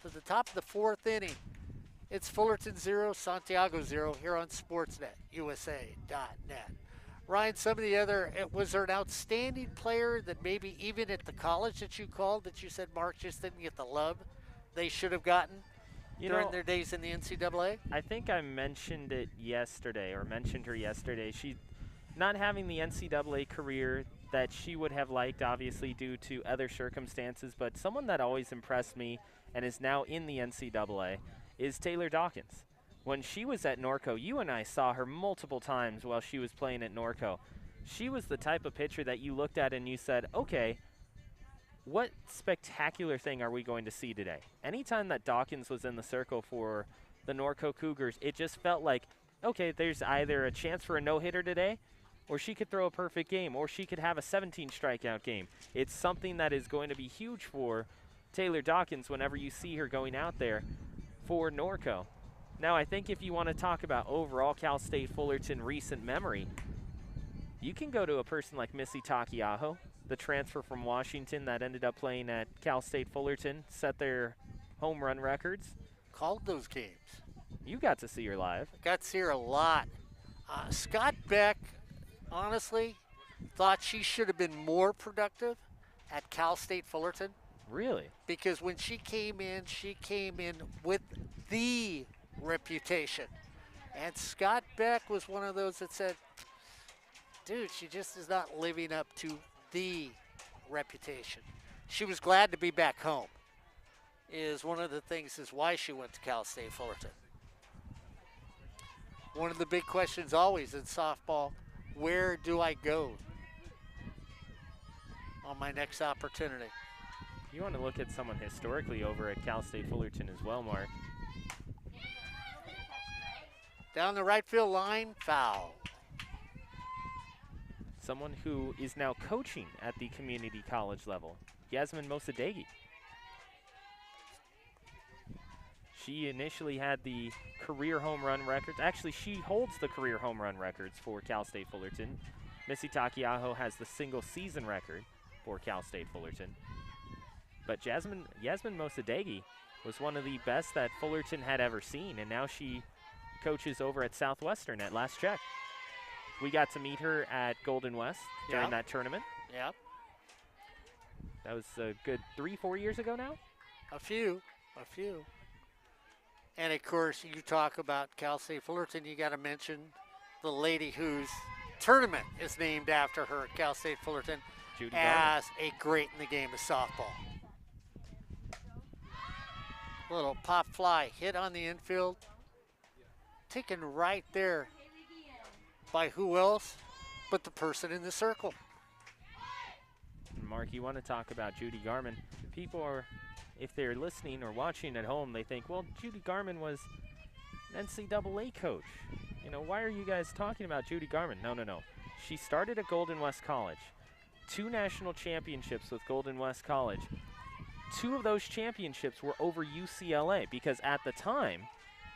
to the top of the 4th inning. It's Fullerton 0, Santiago 0 here on Sportsnet, USA.net. Ryan, some of the other, was there an outstanding player that maybe even at the college that you called that you said, Mark, just didn't get the love they should have gotten during their days in the NCAA? I think I mentioned it yesterday, or mentioned her yesterday. She, not having the NCAA career that she would have liked, obviously, due to other circumstances, but someone that always impressed me and is now in the NCAA is Taylor Dawkins. When she was at Norco, you and I saw her multiple times while she was playing at Norco. She was the type of pitcher that you looked at and you said, okay, what spectacular thing are we going to see today? Anytime that Dawkins was in the circle for the Norco Cougars, it just felt like, okay, there's either a chance for a no-hitter today, or she could throw a perfect game, or she could have a 17 strikeout game. It's something that is going to be huge for Taylor Dawkins whenever you see her going out there for Norco. Now, I think if you want to talk about overall Cal State Fullerton recent memory, you can go to a person like Missy Takiaho, the transfer from Washington that ended up playing at Cal State Fullerton, set their home run records. Called those games. You got to see her live. Got to see her a lot. Scott Beck, honestly, thought she should have been more productive at Cal State Fullerton. Really? Because when she came in with the reputation. And Scott Beck was one of those that said, dude, she just is not living up to the reputation. She was glad to be back home, is one of the things is why she went to Cal State Fullerton. One of the big questions always in softball, where do I go on my next opportunity? You want to look at someone historically over at Cal State Fullerton as well, Mark. Down the right field line, foul. Someone who is now coaching at the community college level, Yasmin Mosadeghi. She initially had the career home run records. Actually, she holds the career home run records for Cal State Fullerton. Missy Takiaho has the single season record for Cal State Fullerton. But Yasmin Mosadeghi was one of the best that Fullerton had ever seen, and now she coaches over at Southwestern at last check. We got to meet her at Golden West during that tournament. Yep. That was a good 3-4 years ago now? A few. And of course, you talk about Cal State Fullerton, you got to mention the lady whose tournament is named after her at Cal State Fullerton as a great in the game of softball. Little pop fly hit on the infield, taken right there by who else but the person in the circle. Mark, you want to talk about Judy Garman. People are, if they're listening or watching at home, they think, well, Judy Garman was an NCAA coach. You know, why are you guys talking about Judy Garman? No. She started at Golden West College. 2 national championships with Golden West College. 2 of those championships were over UCLA because at the time,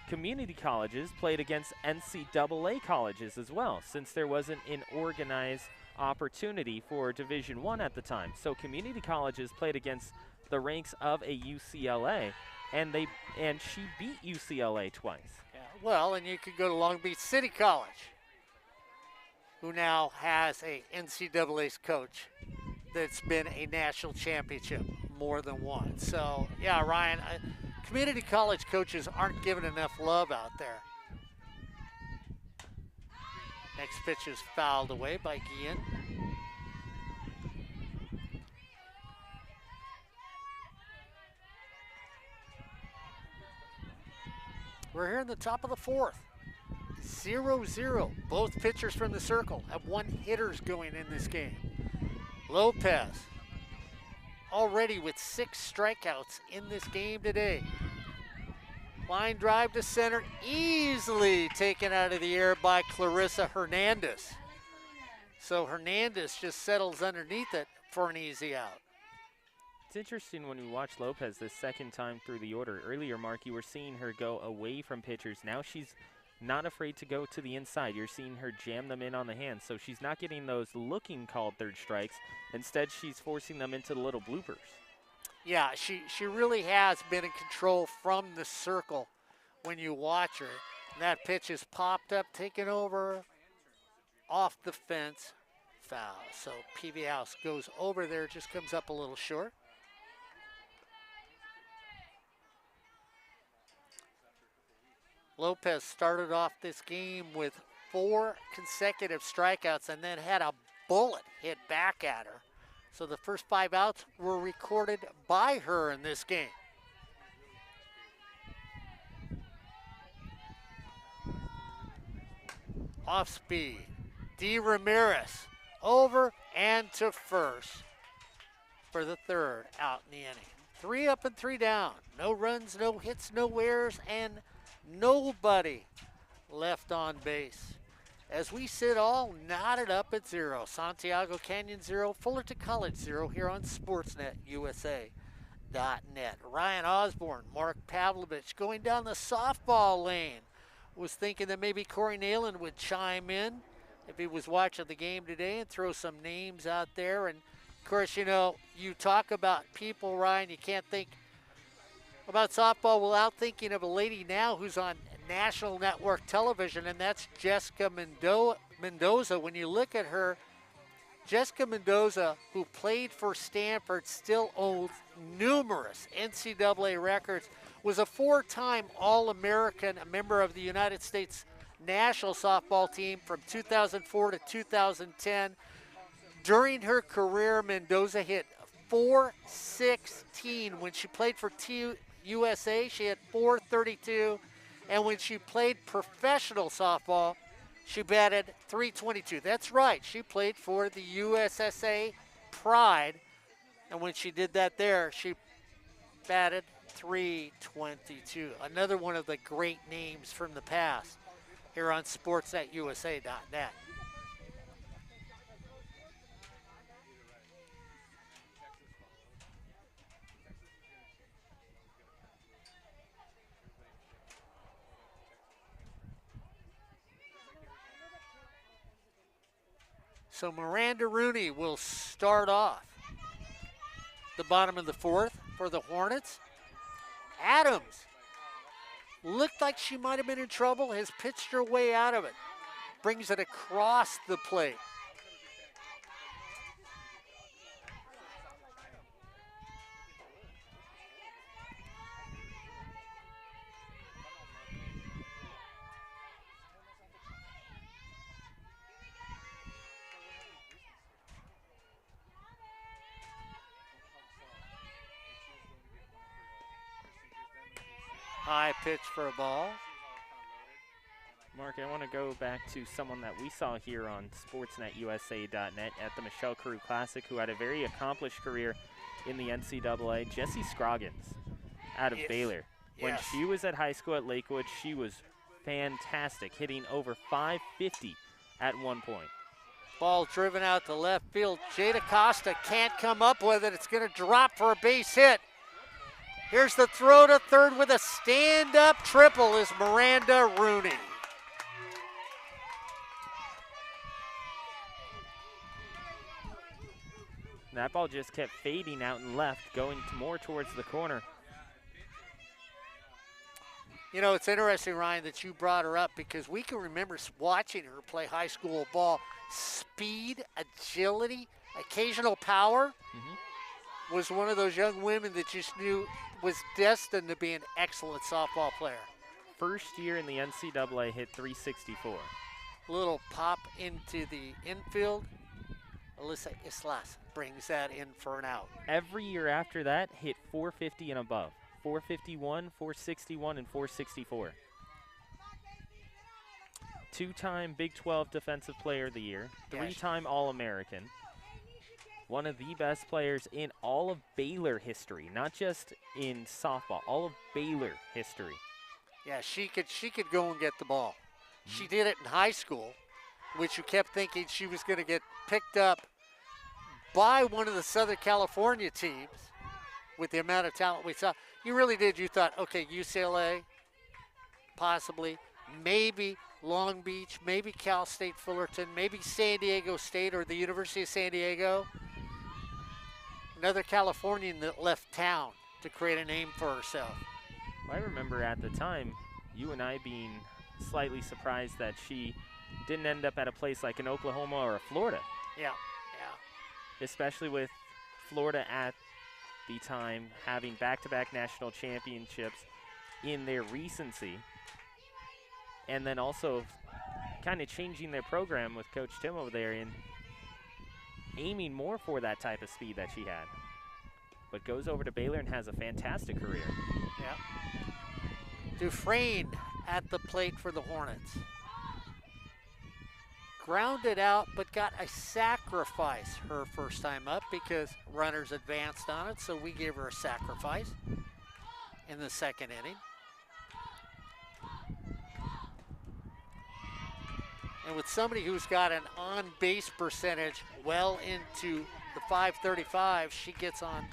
community colleges played against NCAA colleges as well, since there wasn't an organized opportunity for Division I at the time. So community colleges played against the ranks of a UCLA, and she beat UCLA twice. Yeah, well, and you could go to Long Beach City College, who now has a NCAA's coach that's been a national championship more than once. So, yeah, Ryan, community college coaches aren't given enough love out there. Next pitch is fouled away by Guillen. We're here in the top of the 4th. 0-0. Both pitchers from the circle have 1 hitters going in this game. Lopez already with 6 strikeouts in this game today. Line drive to center, easily taken out of the air by Clarissa Hernandez. So Hernandez just settles underneath it for an easy out. It's interesting when we watch Lopez this second time through the order. Earlier, Mark, you were seeing her go away from pitchers. Now she's not afraid to go to the inside. You're seeing her jam them in on the hands. So she's not getting those looking called third strikes. Instead, she's forcing them into the little bloopers. Yeah, she really has been in control from the circle when you watch her. And that pitch is popped up, taken over, off the fence, foul. So PV House goes over there, just comes up a little short. Lopez started off this game with 4 consecutive strikeouts and then had a bullet hit back at her. So the first 5 outs were recorded by her in this game. Off speed. D. Ramirez over and to first for the third out in the inning. 3 up and 3 down. No runs, no hits, no errors, and nobody left on base. As we sit all knotted up at 0. Santiago Canyon 0, Fullerton College 0 here on Sportsnet USA.net. Ryan Osborne, Mark Pavlovich going down the softball lane. Was thinking that maybe Corey Nalen would chime in if he was watching the game today and throw some names out there. And of course, you know, you talk about people, Ryan, you can't think about softball without thinking of a lady now who's on national network television, and that's Jessica Mendoza. When you look at her, Jessica Mendoza, who played for Stanford, still owns numerous NCAA records, was a 4-time All-American, a member of the United States national softball team from 2004 to 2010. During her career, Mendoza hit .416. When she played for USA, she hit .432. And when she played professional softball, she batted .322. That's right, she played for the USSA Pride. And when she did that there, she batted .322. Another one of the great names from the past here on SportsNetUSA.net. So Miranda Rooney will start off the bottom of the 4th for the Hornets. Adams looked like she might have been in trouble, has pitched her way out of it. Brings it across the plate. High pitch for a ball. Mark, I want to go back to someone that we saw here on SportsNetUSA.net at the Michelle Carew Classic, who had a very accomplished career in the NCAA, Jessie Scroggins out of Baylor. When she was at high school at Lakewood, she was fantastic, hitting over .550 at one point. Ball driven out to left field. Jada Costa can't come up with it. It's going to drop for a base hit. Here's the throw to third with a stand-up triple is Miranda Rooney. That ball just kept fading out and left, going more towards the corner. You know, it's interesting, Ryan, that you brought her up because we can remember watching her play high school ball. Speed, agility, occasional power. Was one of those young women that just knew was destined to be an excellent softball player. First year in the NCAA, hit .364. Little pop into the infield. Alyssa Islas brings that in for an out. Every year after that, hit .450 and above. .451, .461, and .464. 2-time Big 12 Defensive Player of the Year. 3-time All-American. One of the best players in all of Baylor history, not just in softball, all of Baylor history. Yeah, she could go and get the ball. She did it in high school, which you kept thinking she was going to get picked up by one of the Southern California teams with the amount of talent we saw. You really did. You thought, okay, UCLA, possibly, maybe Long Beach, maybe Cal State Fullerton, maybe San Diego State or the University of San Diego. Another Californian that left town to create a name for herself. I remember at the time, you and I being slightly surprised that she didn't end up at a place like in Oklahoma or Florida. Yeah. Especially with Florida at the time having back-to-back national championships in their recency. And then also kind of changing their program with Coach Tim over there. And aiming more for that type of speed that she had. But goes over to Baylor and has a fantastic career. Yeah. Dufresne at the plate for the Hornets. Grounded out, but got a sacrifice her first time up because runners advanced on it, so we gave her a sacrifice in the second inning. And with somebody who's got an on-base percentage well into the 535, she gets on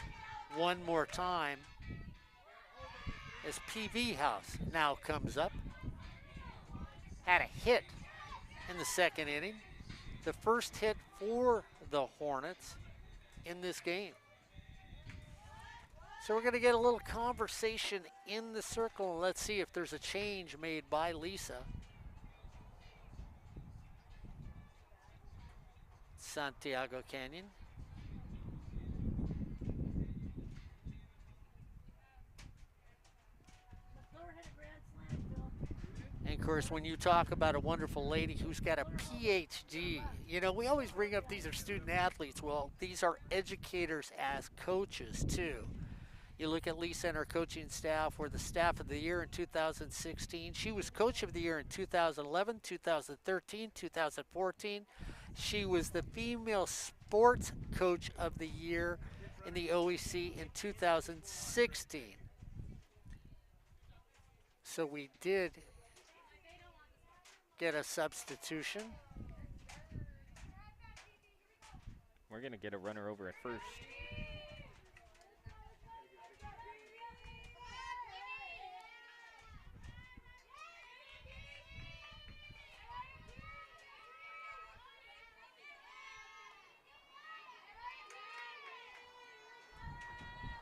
one more time as PV House now comes up. Had a hit in the second inning. The first hit for the Hornets in this game. So we're going to get a little conversation in the circle, and let's see if there's a change made by Lisa. Santiago Canyon. And of course, when you talk about a wonderful lady who's got a PhD, you know, we always bring up these are student athletes. Well, these are educators as coaches too. You look at Lisa and her coaching staff, were the staff of the year in 2016. She was coach of the year in 2011, 2013, 2014. She was the female sports coach of the year in the OEC in 2016. So we did get a substitution. We're going to get a runner over at first.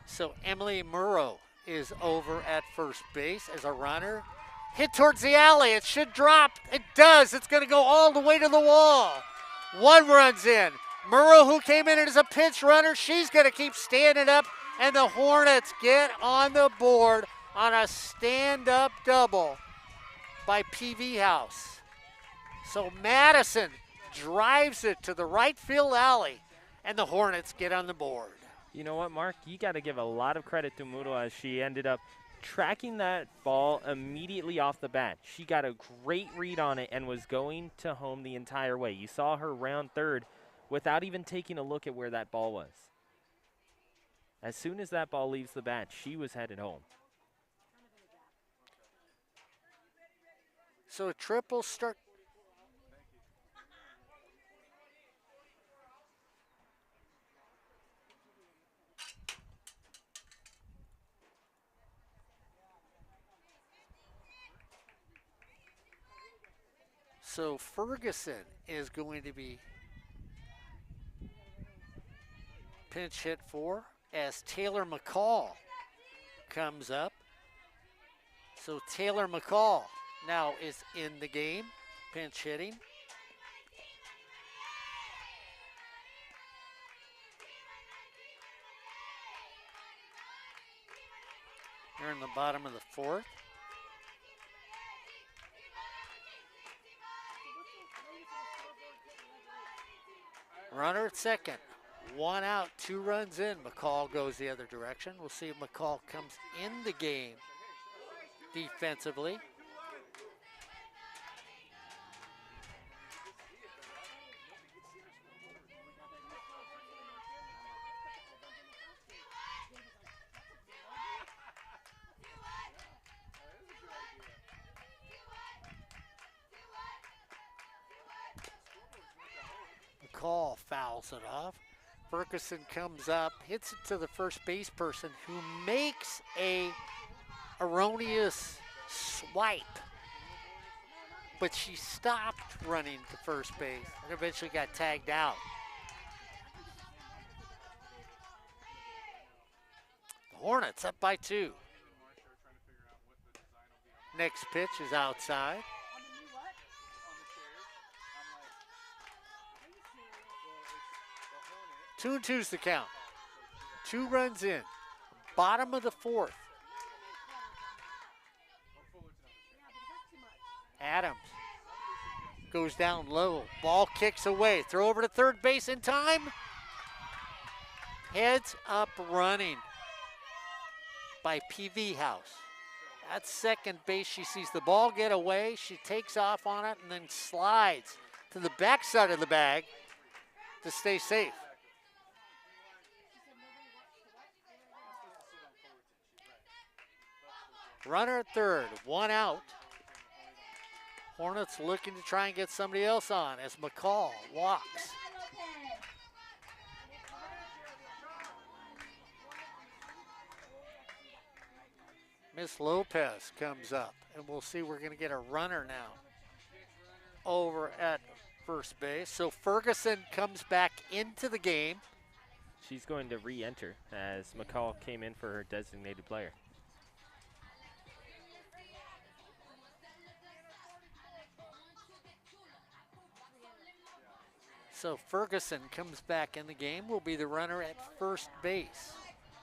So Emily Murrow is over at first base as a runner. Hit towards the alley. It should drop. It does. It's going to go all the way to the wall. One runs in. Murrow, who came in as a pinch runner, she's going to keep standing up, and the Hornets get on the board on a stand-up double by PV House. So Madison drives it to the right field alley, and the Hornets get on the board. You know what, Mark? You got to give a lot of credit to Muro as she ended up tracking that ball immediately off the bat. She got a great read on it and was going to home the entire way. You saw her round third without even taking a look at where that ball was. As soon as that ball leaves the bat, she was headed home. So a triple start. So Ferguson is going to be pinch hit for as Taylor McCall comes up. So Taylor McCall now is in the game, pinch hitting. Here in the bottom of the fourth. Runner at second. One out, 2 runs in. McCall goes the other direction. We'll see if McCall comes in the game defensively. McCall fouls it off. Ferguson comes up, hits it to the first base person who makes a erroneous swipe. But she stopped running to first base and eventually got tagged out. The Hornets up by 2. Next pitch is outside. 2-2's the count. 2 runs in. Bottom of the fourth. Adams goes down low. Ball kicks away. Throw over to third base in time. Heads up running by PV House. At second base, she sees the ball get away. She takes off on it and then slides to the backside of the bag to stay safe. Runner at third, one out. Hornets looking to try and get somebody else on as McCall walks. Miss Lopez comes up, and we'll see we're going to get a runner now over at first base. So Ferguson comes back into the game. She's going to re-enter as McCall came in for her designated player. So Ferguson comes back in the game, will be the runner at first base.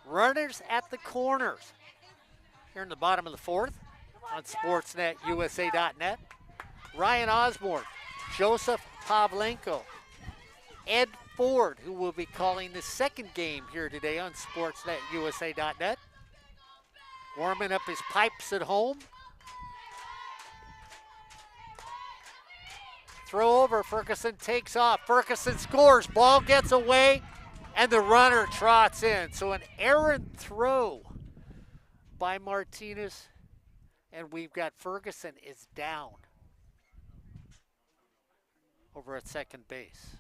Runners at the corners. Here in the bottom of the fourth on SportsNetUSA.net. Ryan Osborne, Joseph Pavlenko, Ed Ford, who will be calling the second game here today on SportsNetUSA.net. Warming up his pipes at home. Throw over, Ferguson takes off. Ferguson scores, ball gets away, and the runner trots in. So an errant throw by Martinez, and we've got Ferguson is down over at second base.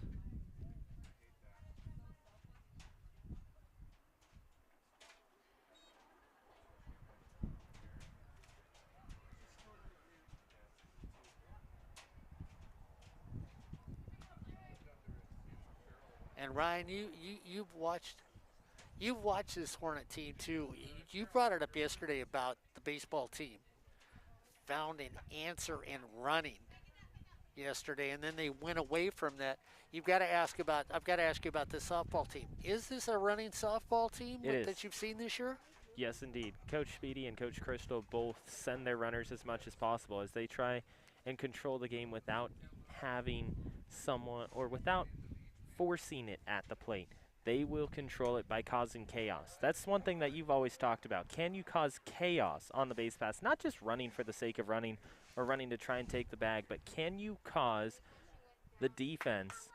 And Ryan, you've watched this Hornet team too. You brought it up yesterday about the baseball team found an answer in running yesterday, and then they went away from that. I've got to ask you about this softball team. Is this a running softball team that you've seen this year? Yes, indeed. Coach Speedy and Coach Crystal both send their runners as much as possible as they try and control the game without having someone or without forcing it at the plate. They will control it by causing chaos. That's one thing that you've always talked about. Can you cause chaos on the base pass? Not just running for the sake of running or running to try and take the bag, but can you cause the defense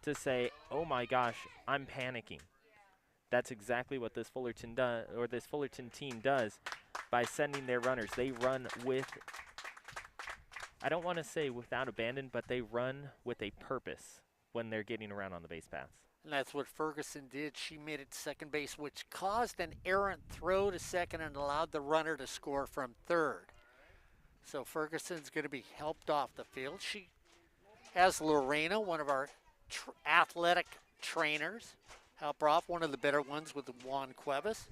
to say, oh my gosh, I'm panicking? That's exactly what this Fullerton does, or this Fullerton team does by sending their runners. They run with, I don't want to say without abandon, but they run with a purpose when they're getting around on the base paths. And that's what Ferguson did. She made it to second base, which caused an errant throw to second and allowed the runner to score from third. So Ferguson's going to be helped off the field. She has Lorena, one of our athletic trainers, help her off, one of the better ones with Juan Cuevas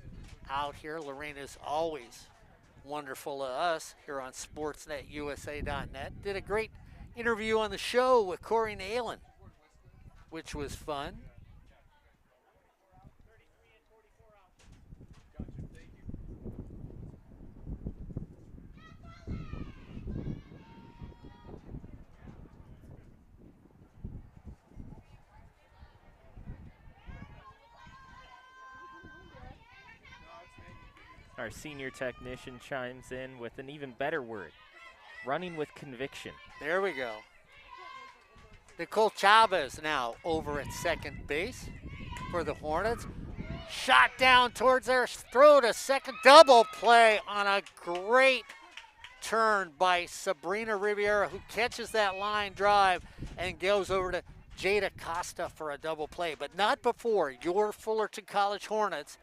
out here. Lorena's always wonderful to us here on SportsNetUSA.net. Did a great interview on the show with Corey Nalen, which was fun. Our senior technician chimes in with an even better word, running with conviction. There we go. Nicole Chavez now over at second base for the Hornets. Shot down towards their throw to second. Double play on a great turn by Sabrina Riviera, who catches that line drive and goes over to Jada Costa for a double play. But not before your Fullerton College Hornets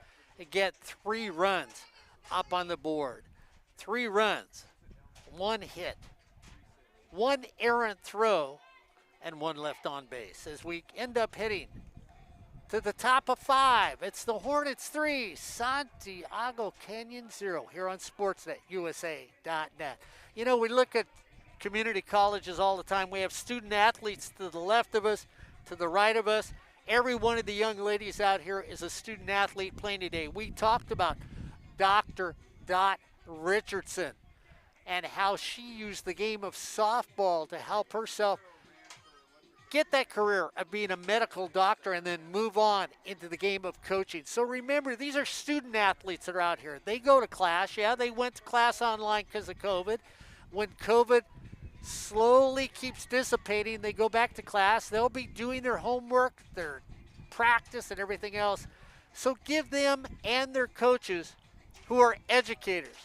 get 3 runs up on the board. 3 runs, 1 hit, 1 errant throw, and 1 left on base as we end up hitting to the top of 5. It's the Hornets 3, Santiago Canyon 0 here on SportsNetUSA.net. You know, we look at community colleges all the time. We have student athletes to the left of us, to the right of us. Every one of the young ladies out here is a student athlete playing today. We talked about Dr. Dot Richardson and how she used the game of softball to help herself get that career of being a medical doctor and then move on into the game of coaching. So remember, these are student athletes that are out here. They go to class. Yeah, they went to class online because of COVID. When COVID slowly keeps dissipating, they go back to class. They'll be doing their homework, their practice, and everything else. So give them and their coaches, who are educators.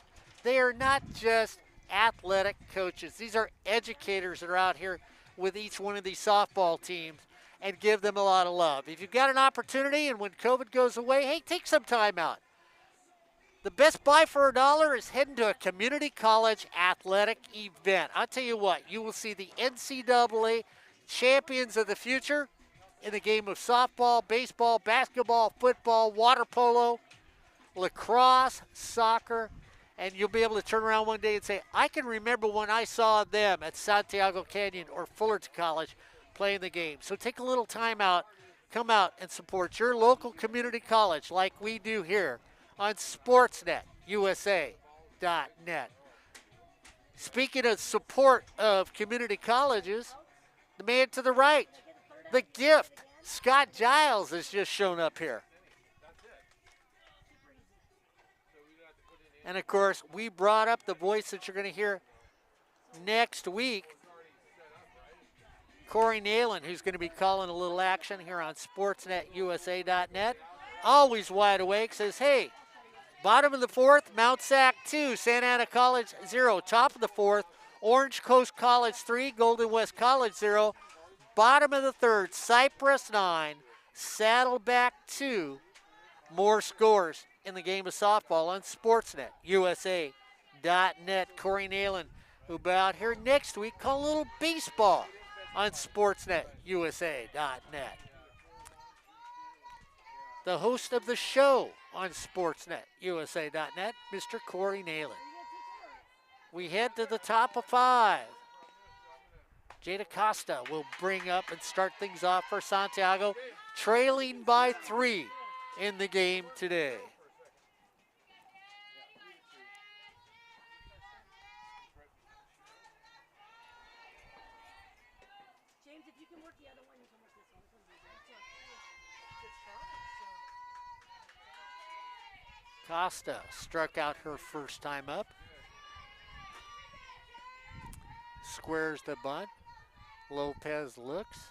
They are not just athletic coaches. These are educators that are out here with each one of these softball teams, and give them a lot of love. If you've got an opportunity and when COVID goes away, hey, take some time out. The best buy for $1 is heading to a community college athletic event. I'll tell you what, you will see the NCAA champions of the future in the game of softball, baseball, basketball, football, water polo, lacrosse, soccer, and you'll be able to turn around one day and say, I can remember when I saw them at Santiago Canyon or Fullerton College playing the game. So take a little time out, come out and support your local community college like we do here on SportsNetUSA.net. Speaking of support of community colleges, the man to the right, the gift, Scott Giles, has just shown up here. And of course, we brought up the voice that you're going to hear next week, Corey Nalen, who's going to be calling a little action here on SportsNetUSA.net. Always wide awake, says, hey, bottom of the fourth, Mount Sac 2, Santa Ana College 0. Top of the fourth, Orange Coast College 3, Golden West College 0. Bottom of the third, Cypress 9, Saddleback 2. More scores in the game of softball on SportsNetUSA.net. Corey Nalen, who'll be out here next week, call a little baseball on SportsNetUSA.net. The host of the show on SportsNetUSA.net, Mr. Corey Nalen. We head to the top of 5. Jada Costa will bring up and start things off for Santiago, trailing by 3 in the game today. James, if you can work the other one, you can work this one. Costa struck out her first time up. Squares the bunt. Lopez looks.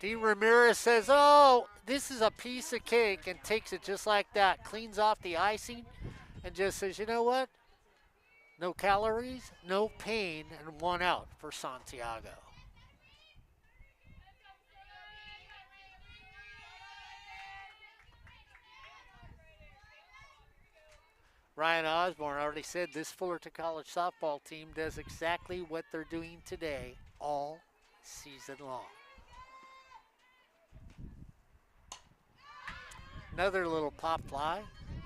D. Ramirez says, oh, this is a piece of cake, and takes it just like that. Cleans off the icing and just says, you know what? No calories, no pain, and 1 out for Santiago. Ryan Osborne already said this Fullerton College softball team does exactly what they're doing today all season long. Another little pop fly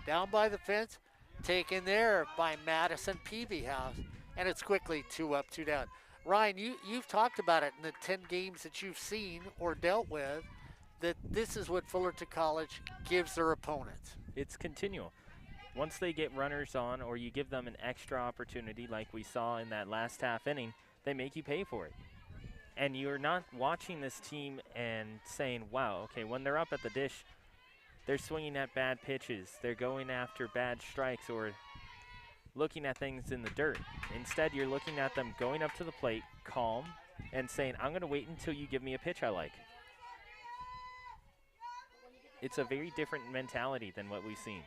down by the fence, taken there by Madison Peavyhouse, and it's quickly 2 up, 2 down. Ryan, you've talked about it in the 10 games that you've seen or dealt with, that this is what Fullerton College gives their opponents. It's continual. Once they get runners on, or you give them an extra opportunity like we saw in that last half inning, they make you pay for it. And you're not watching this team and saying, wow, okay, when they're up at the dish, they're swinging at bad pitches, they're going after bad strikes, or looking at things in the dirt. Instead, you're looking at them going up to the plate, calm, and saying, I'm going to wait until you give me a pitch I like. It's a very different mentality than what we've seen.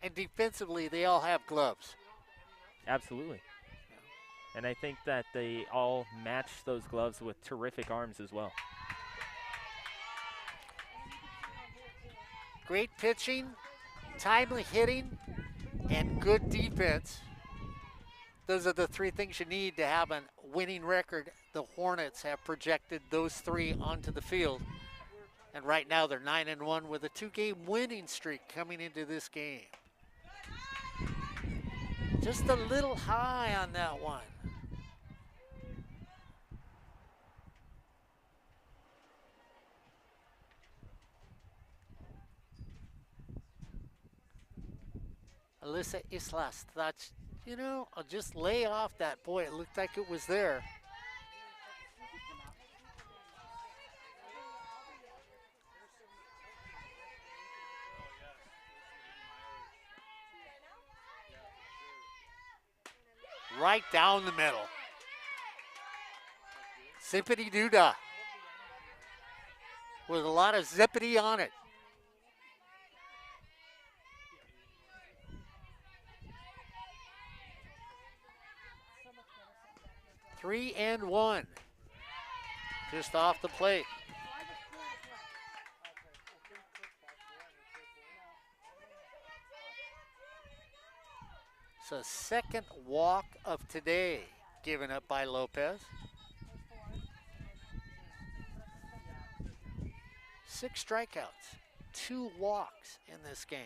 And defensively, they all have gloves. Absolutely. And I think that they all match those gloves with terrific arms as well. Great pitching, timely hitting, and good defense. Those are the 3 things you need to have a winning record. The Hornets have projected those 3 onto the field. And right now they're 9-1 with a 2-game winning streak coming into this game. Just a little high on that one. Alyssa Islas You know, I'll just lay off that. Boy, it looked like it was there. Right down the middle. Zippity doo dah. With a lot of zippity on it. Three and one. Just off the plate. So second walk of today given up by Lopez. 6 strikeouts, 2 walks in this game.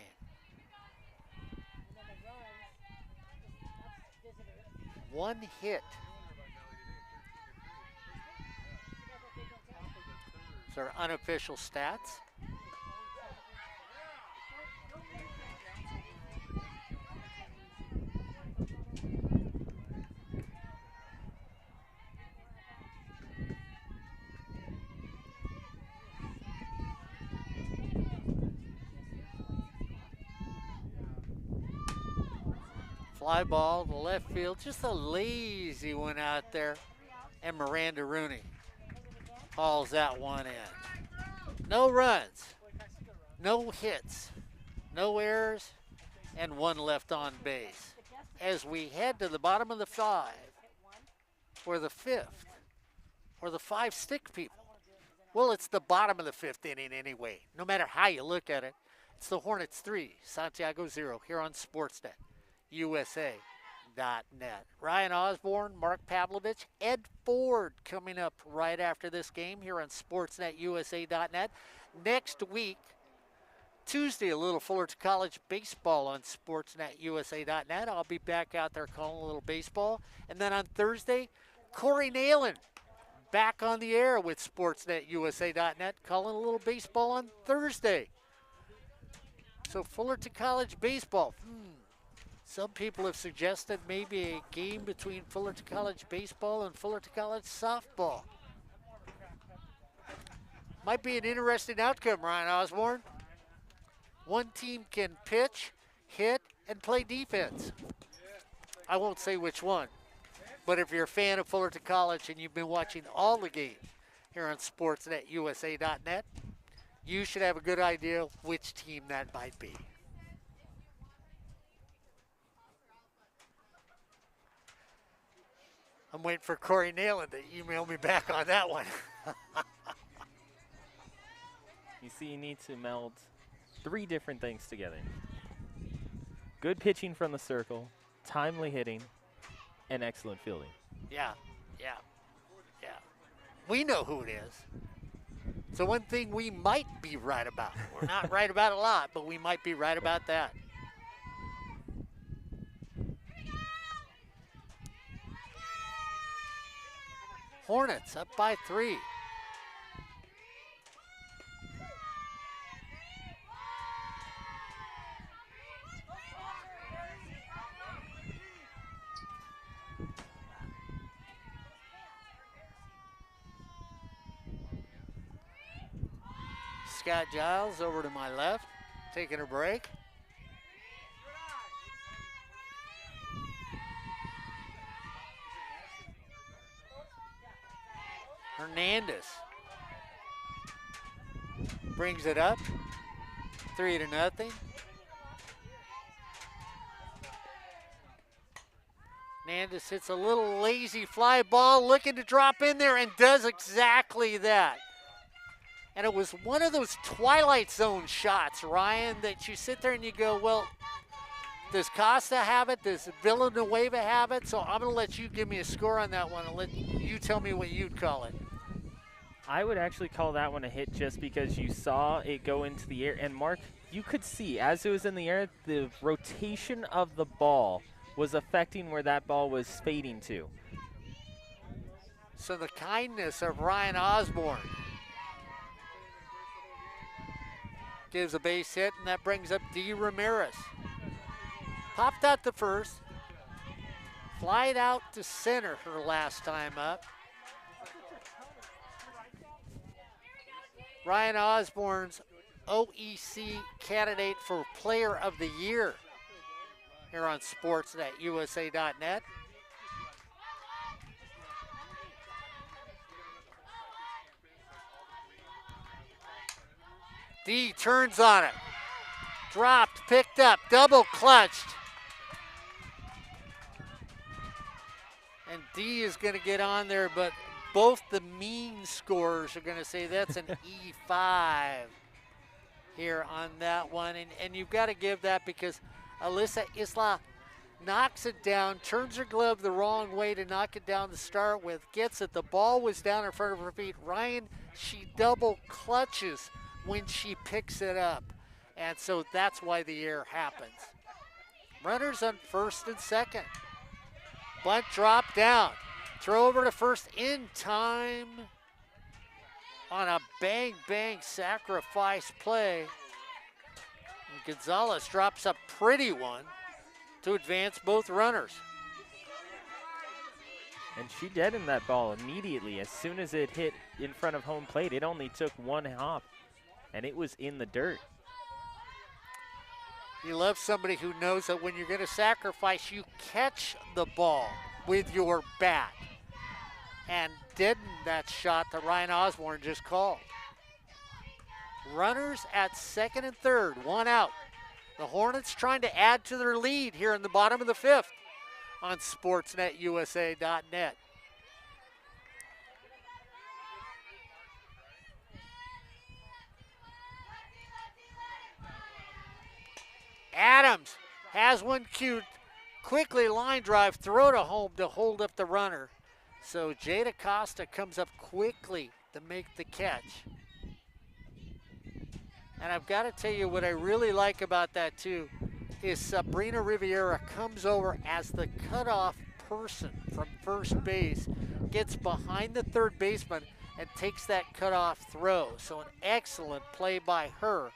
One hit. These are unofficial stats. Fly ball to left field, just a lazy one out there. And Miranda Rooney hauls that one in. No runs, no hits, no errors, and 1 left on base. As we head to the bottom of the 5, or the 5th, or the 5 stick people. Well, it's the bottom of the 5th inning anyway. No matter how you look at it, it's the Hornets 3, Santiago 0 here on Sportsnet. USA.net. Ryan Osborne, Mark Pavlovich, Ed Ford coming up right after this game here on Sportsnet USA.net. Next week, Tuesday, a little Fullerton College baseball on Sportsnet USA.net. I'll be back out there calling a little baseball. And then on Thursday, Corey Nalen back on the air with Sportsnet USA.net calling a little baseball on Thursday. So Fullerton College baseball. Some people have suggested maybe a game between Fullerton College baseball and Fullerton College softball. Might be an interesting outcome, Ryan Osborne. One team can pitch, hit, and play defense. I won't say which one, but if you're a fan of Fullerton College and you've been watching all the games here on SportsNetUSA.net, you should have a good idea which team that might be. I'm waiting for Corey Nalen to email me back on that one. You see, you need to meld 3 different things together. Good pitching from the circle, timely hitting, and excellent fielding. Yeah. We know who it is. So one thing we might be right about. We're not right about a lot, but we might be right about that. Hornets up by 3. Scott Giles over to my left, taking a break. Hernandez brings it up, 3-0. Hernandez hits a little lazy fly ball, looking to drop in there, and does exactly that. And it was one of those Twilight Zone shots, Ryan, that you sit there and you go, well, does Costa have it? Does Villanueva have it? So I'm going to let you give me a score on that one and let you tell me what you'd call it. I would actually call that one a hit just because you saw it go into the air. And, Mark, you could see as it was in the air, the rotation of the ball was affecting where that ball was fading to. So the kindness of Ryan Osborne gives a base hit, and that brings up D. Ramirez. Popped out the first, flied out to center her last time up. Ryan Osborne's OEC candidate for Player of the Year here on sportsnetusa.net. D turns on it. Dropped, picked up, double clutched. And D is going to get on there, but both the mean scorers are going to say that's an E5 here on that one. And you've got to give that because Alyssa Isla knocks it down, turns her glove the wrong way to knock it down to start with, gets it. The ball was down in front of her feet. Ryan, she double clutches when she picks it up. And so that's why the error happens. Runners on first and second. Bunt drop down. Throw over to first in time on a bang sacrifice play. And Gonzalez drops a pretty one to advance both runners. And she deadened that ball immediately. As soon as it hit in front of home plate, it only took one hop, and it was in the dirt. You love somebody who knows that when you're going to sacrifice, you catch the ball with your bat. And deaden that shot that Ryan Osborne just called. Runners at second and third, one out. The Hornets trying to add to their lead here in the bottom of the fifth on sportsnetusa.net. Adams has one cued. Quickly line drive, throw to home to hold up the runner. So Jada Costa comes up quickly to make the catch. And I've got to tell you what I really like about that too is Sabrina Riviera comes over as the cutoff person from first base, gets behind the third baseman and takes that cutoff throw. So an excellent play by her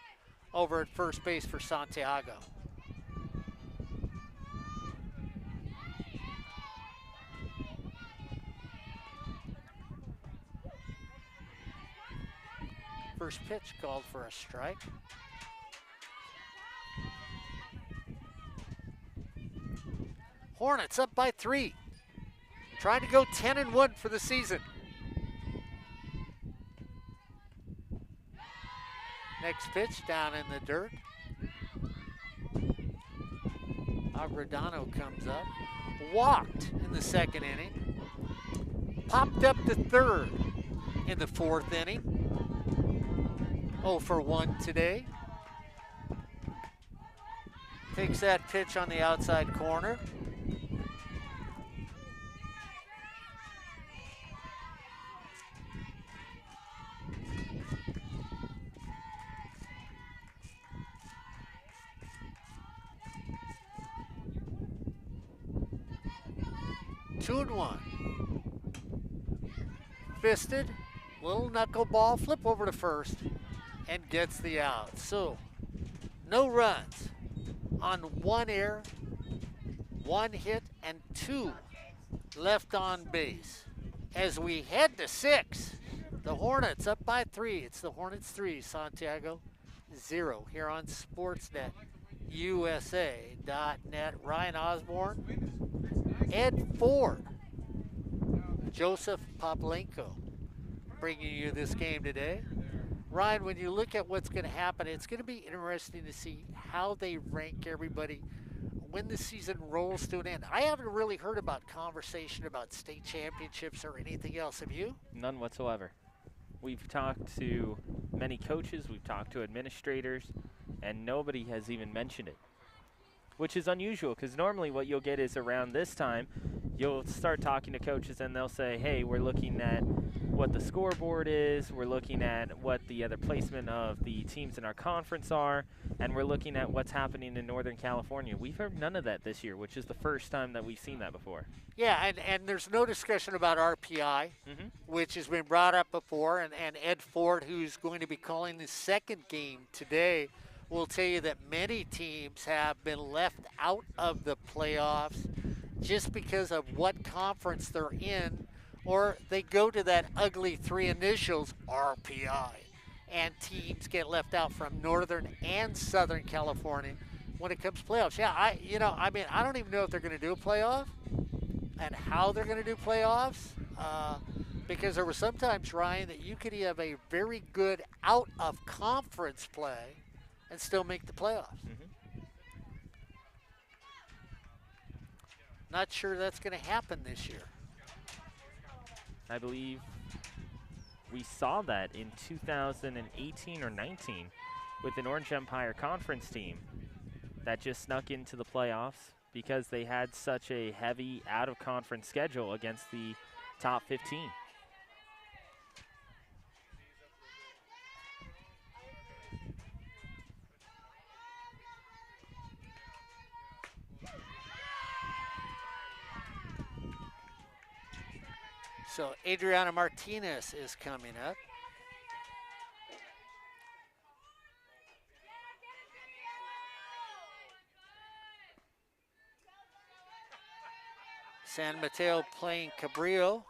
over at first base for Santiago. First pitch called for a strike. Hornets up by 3. Trying to go 10-1 for the season. Next pitch down in the dirt. Agredano comes up. Walked in the second inning. Popped up to third in the fourth inning. 0 for 1 today. Takes that pitch on the outside corner. Two and one. Fisted, little knuckleball, flip over to first, and gets the out. So, no runs on one error, one hit, and 2 left on base. As we head to 6, the Hornets up by 3. It's the Hornets 3, Santiago 0 here on Sportsnet USA.net. Ryan Osborne, Ed Ford, Joseph Pavlenko bringing you this game today. Ryan, when you look at what's going to happen, it's going to be interesting to see how they rank everybody when the season rolls to an end. I haven't really heard about conversation about state championships or anything else. Have you? None whatsoever. We've talked to many coaches, we've talked to administrators, and nobody has even mentioned it, which is unusual because normally what you'll get is around this time, you'll start talking to coaches and they'll say, hey, we're looking at what the scoreboard is, we're looking at what the other placement of the teams in our conference are, and we're looking at what's happening in Northern California. We've heard none of that this year, which is the first time that we've seen that before. Yeah, and there's no discussion about RPI, which has been brought up before, and Ed Ford, who's going to be calling the second game today, will tell you that many teams have been left out of the playoffs just because of what conference they're in, or they go to that ugly three initials, RPI, and teams get left out from Northern and Southern California when it comes to playoffs. Yeah, I don't even know if they're going to do a playoff and how they're going to do playoffs. Because there were sometimes, Ryan, that you could have a very good out of conference play and still make the playoffs. Not sure that's going to happen this year. I believe we saw that in 2018 or 19 with an Orange Empire Conference team that just snuck into the playoffs because they had such a heavy out-of-conference schedule against the top 15. So Adriana Martinez is coming up. San Mateo playing Cabrillo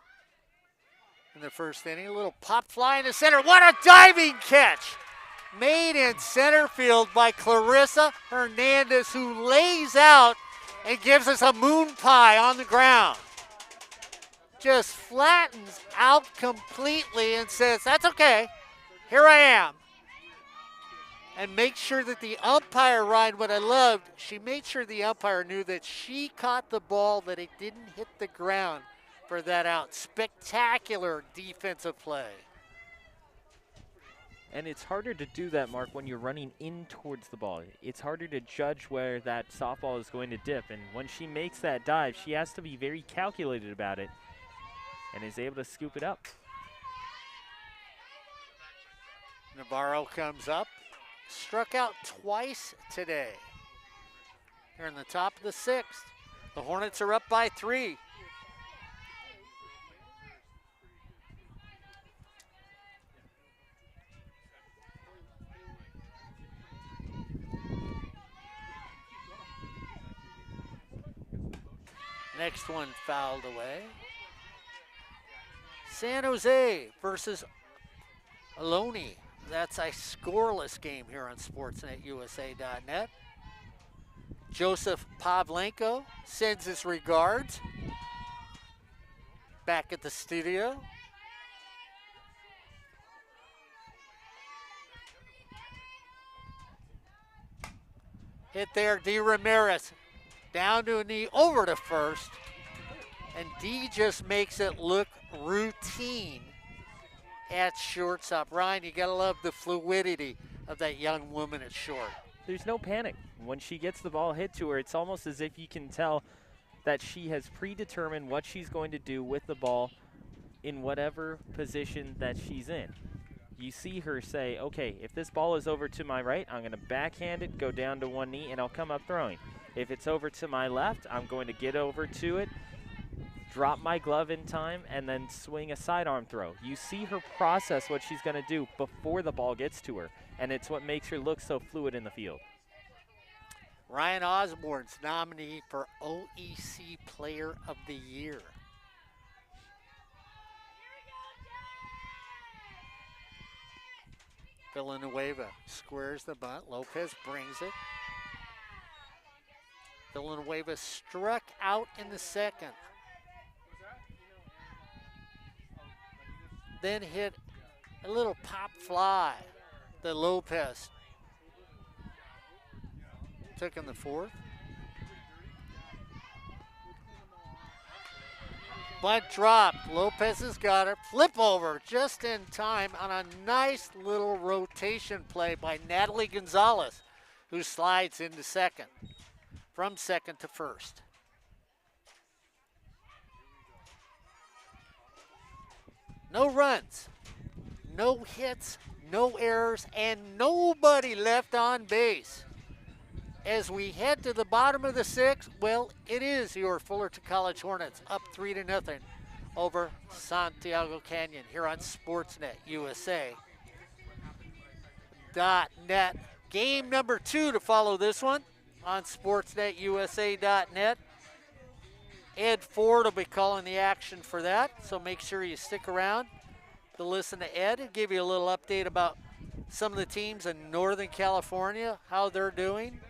in the first inning. A little pop fly in the center. What a diving catch! Made in center field by Clarissa Hernandez, who lays out and gives us a moon pie on the ground. Just flattens out completely and says, that's okay, here I am. And make sure that the umpire, Ryan, what I loved, she made sure the umpire knew that she caught the ball, that it didn't hit the ground for that out. Spectacular defensive play. And it's harder to do that, Mark, when you're running in towards the ball. It's harder to judge where that softball is going to dip. And when she makes that dive, she has to be very calculated about it and is able to scoop it up. Navarro comes up. Struck out twice today. Here in the top of the sixth. The Hornets are up by 3. Next one fouled away. San Jose versus Ohlone. That's a scoreless game here on SportsNetUSA.net. Joseph Pavlenko sends his regards. Back at the studio. Hit there, D. Ramirez. Down to a knee, over to first. And D just makes it look routine at shortstop. Ryan, you gotta love the fluidity of that young woman at short. There's no panic. When she gets the ball hit to her, it's almost as if you can tell that she has predetermined what she's going to do with the ball in whatever position that she's in. You see her say, okay, if this ball is over to my right, I'm gonna backhand it, go down to one knee, and I'll come up throwing. If it's over to my left, I'm going to get over to it, drop my glove in time, and then swing a sidearm throw. You see her process what she's going to do before the ball gets to her, and it's what makes her look so fluid in the field. Ryan Osborne's nominee for OEC Player of the Year. Villanueva squares the bunt. Lopez brings it. Villanueva struck out in the second. Then hit a little pop fly that Lopez took in the fourth. Bunt dropped. Lopez has got it. Flip over just in time on a nice little rotation play by Natalie Gonzalez, who slides into second, from second to first. No runs, no hits, no errors, and nobody left on base. As we head to the bottom of the sixth, well, it is your Fullerton College Hornets up 3-0 over Santiago Canyon here on SportsNet USA.net. Game number 2 to follow this one on SportsNet USA.net. Ed Ford will be calling the action for that, so make sure you stick around to listen to Ed and give you a little update about some of the teams in Northern California, how they're doing.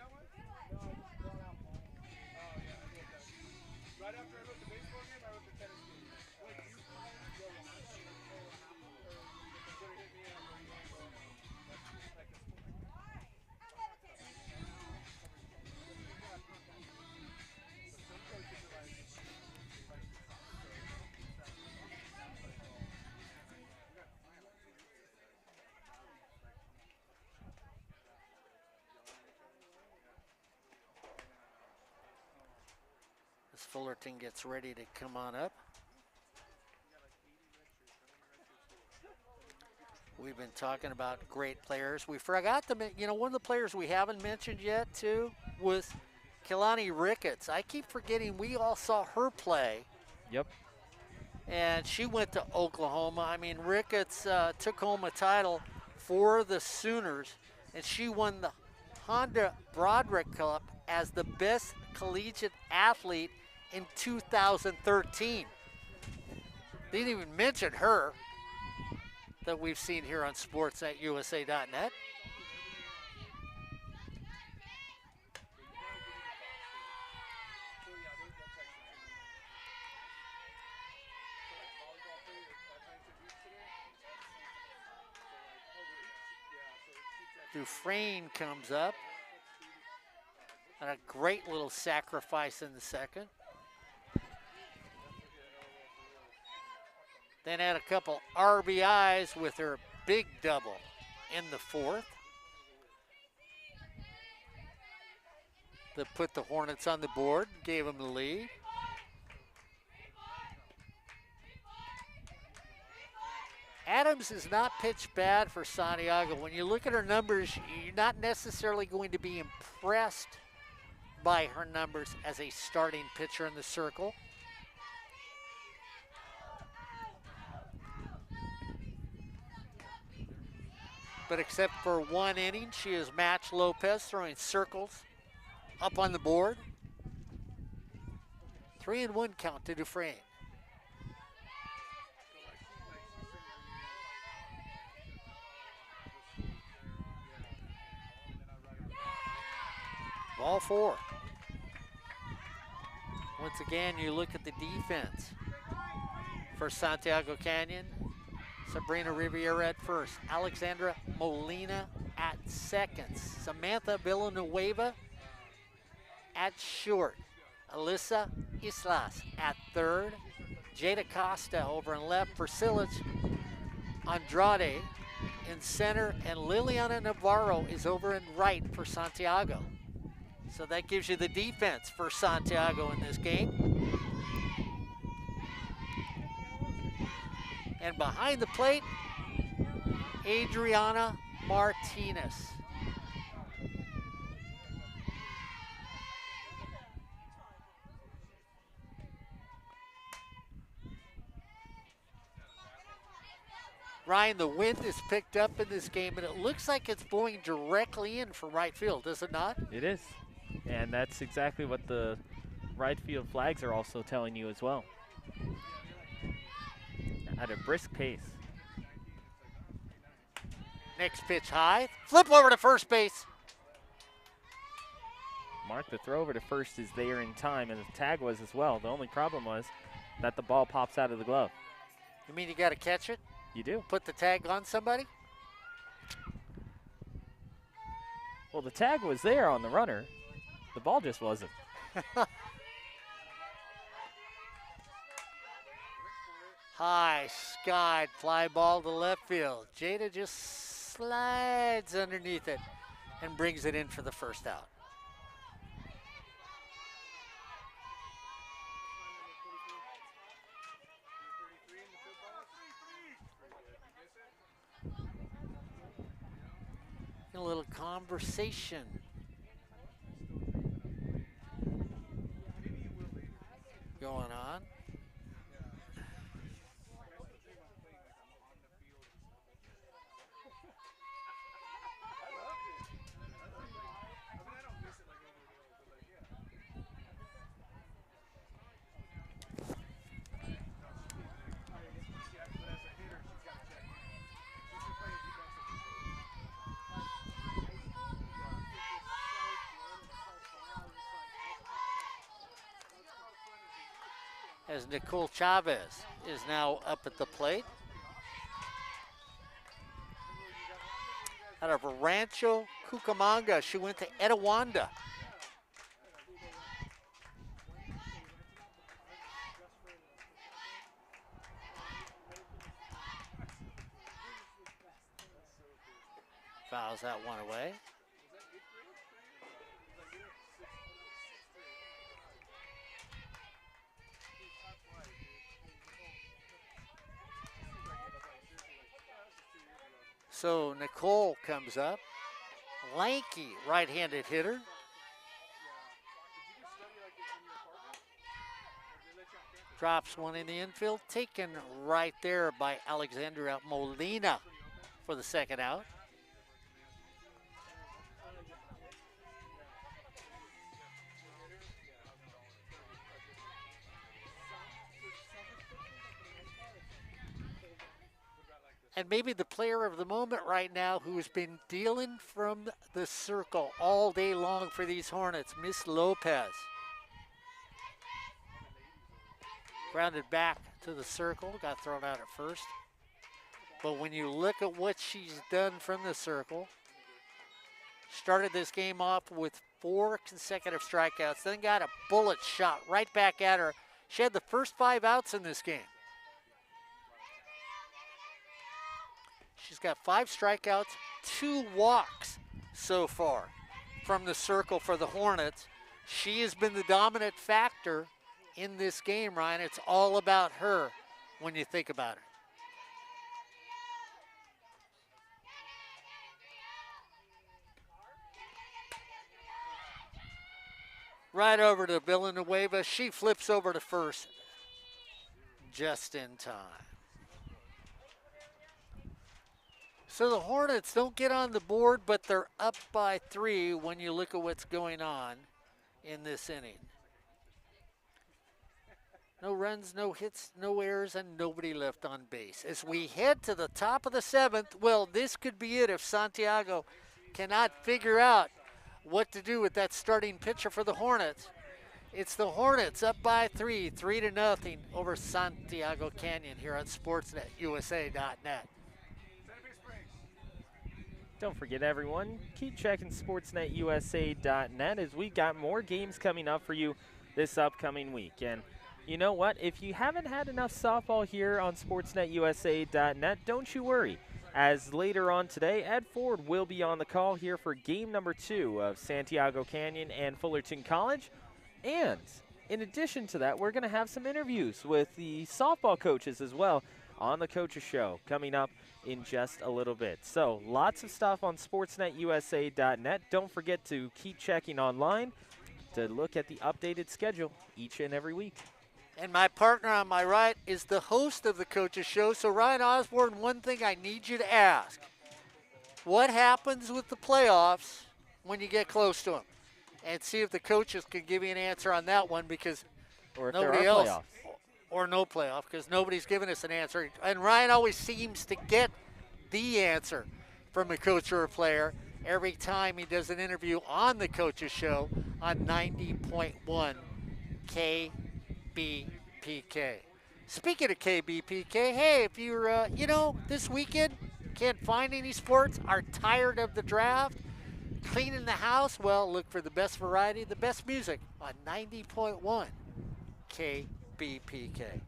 As Fullerton gets ready to come on up. We've been talking about great players. We forgot to mention, one of the players we haven't mentioned yet, too, was Kehlani Ricketts. I keep forgetting we all saw her play. Yep. And she went to Oklahoma. I mean, Ricketts took home a title for the Sooners, and she won the Honda Broderick Cup as the best collegiate athlete in 2013. Didn't even mention her that we've seen here on sports@usa.net. Dufresne comes up. And a great little sacrifice in the second. Then had a couple RBIs with her big double in the fourth that put the Hornets on the board, gave them the lead. Adams has not pitched bad for Santiago. When you look at her numbers, you're not necessarily going to be impressed by her numbers as a starting pitcher in the circle. But except for one inning, she has matched Lopez, throwing circles up on the board. 3-1 count to Dufresne. Ball four. Once again, you look at the defense for Santiago Canyon. Sabrina Riviera at first. Alexandra Molina at second. Samantha Villanueva at short. Alyssa Islas at third. Jada Costa over in left for Silich. Andrade in center. And Liliana Navarro is over in right for Santiago. So that gives you the defense for Santiago in this game. And behind the plate, Adriana Martinez. Ryan, the wind is picked up in this game, and it looks like it's blowing directly in from right field, does it not? It is. And that's exactly what the right field flags are also telling you as well. At a brisk pace. Next pitch high. Flip over to first base. Mark, the throw over to first is there in time, and the tag was as well. The only problem was that the ball pops out of the glove. You mean you got to catch it? You do. Put the tag on somebody? Well, the tag was there on the runner. The ball just wasn't. High, skied, fly ball to left field. Jada just slides underneath it and brings it in for the first out. A little conversation going on. as Nicole Chavez is now up at the plate. Out of Rancho Cucamonga, she went to Etiwanda. Fouls that one away. So Nicole comes up, lanky right-handed hitter. Drops one in the infield, taken right there by Alexandria Molina for the second out. And maybe the player of the moment right now who's been dealing from the circle all day long for these Hornets, Miss Lopez. Grounded back to the circle, got thrown out at first. But when you look at what she's done from the circle, started this game off with 4 consecutive strikeouts, then got a bullet shot right back at her. She had the first 5 outs in this game. She's got 5 strikeouts, 2 walks so far from the circle for the Hornets. She has been the dominant factor in this game, Ryan. It's all about her when you think about it. Right over to Villanueva. She flips over to first just in time. So the Hornets don't get on the board, but they're up by 3 when you look at what's going on in this inning. No runs, no hits, no errors, and nobody left on base. As we head to the top of the 7th, well, this could be it if Santiago cannot figure out what to do with that starting pitcher for the Hornets. It's the Hornets up by 3, 3-0 over Santiago Canyon here on SportsNetUSA.net. Don't forget, everyone, keep checking SportsNetUSA.net as we got more games coming up for you this upcoming week. And you know what? If you haven't had enough softball here on SportsNetUSA.net, don't you worry, as later on today, Ed Ford will be on the call here for game number 2 of Santiago Canyon and Fullerton College. And in addition to that, we're going to have some interviews with the softball coaches as well on the Coaches Show coming up in just a little bit. So lots of stuff on SportsNetUSA.net. Don't forget to keep checking online to look at the updated schedule each and every week. And my partner on my right is the host of the Coaches Show. So Ryan Osborne, one thing I need you to ask. What happens with the playoffs when you get close to them? And see if the coaches can give you an answer on that one, because Or if nobody there are else. playoffs. Or no playoff, because nobody's given us an answer. And Ryan always seems to get the answer from a coach or a player every time he does an interview on the Coaches Show on 90.1 KBPK. Speaking of KBPK, hey, if you're, this weekend can't find any sports, are tired of the draft, cleaning the house, well, look for the best variety, the best music on 90.1 KBPK.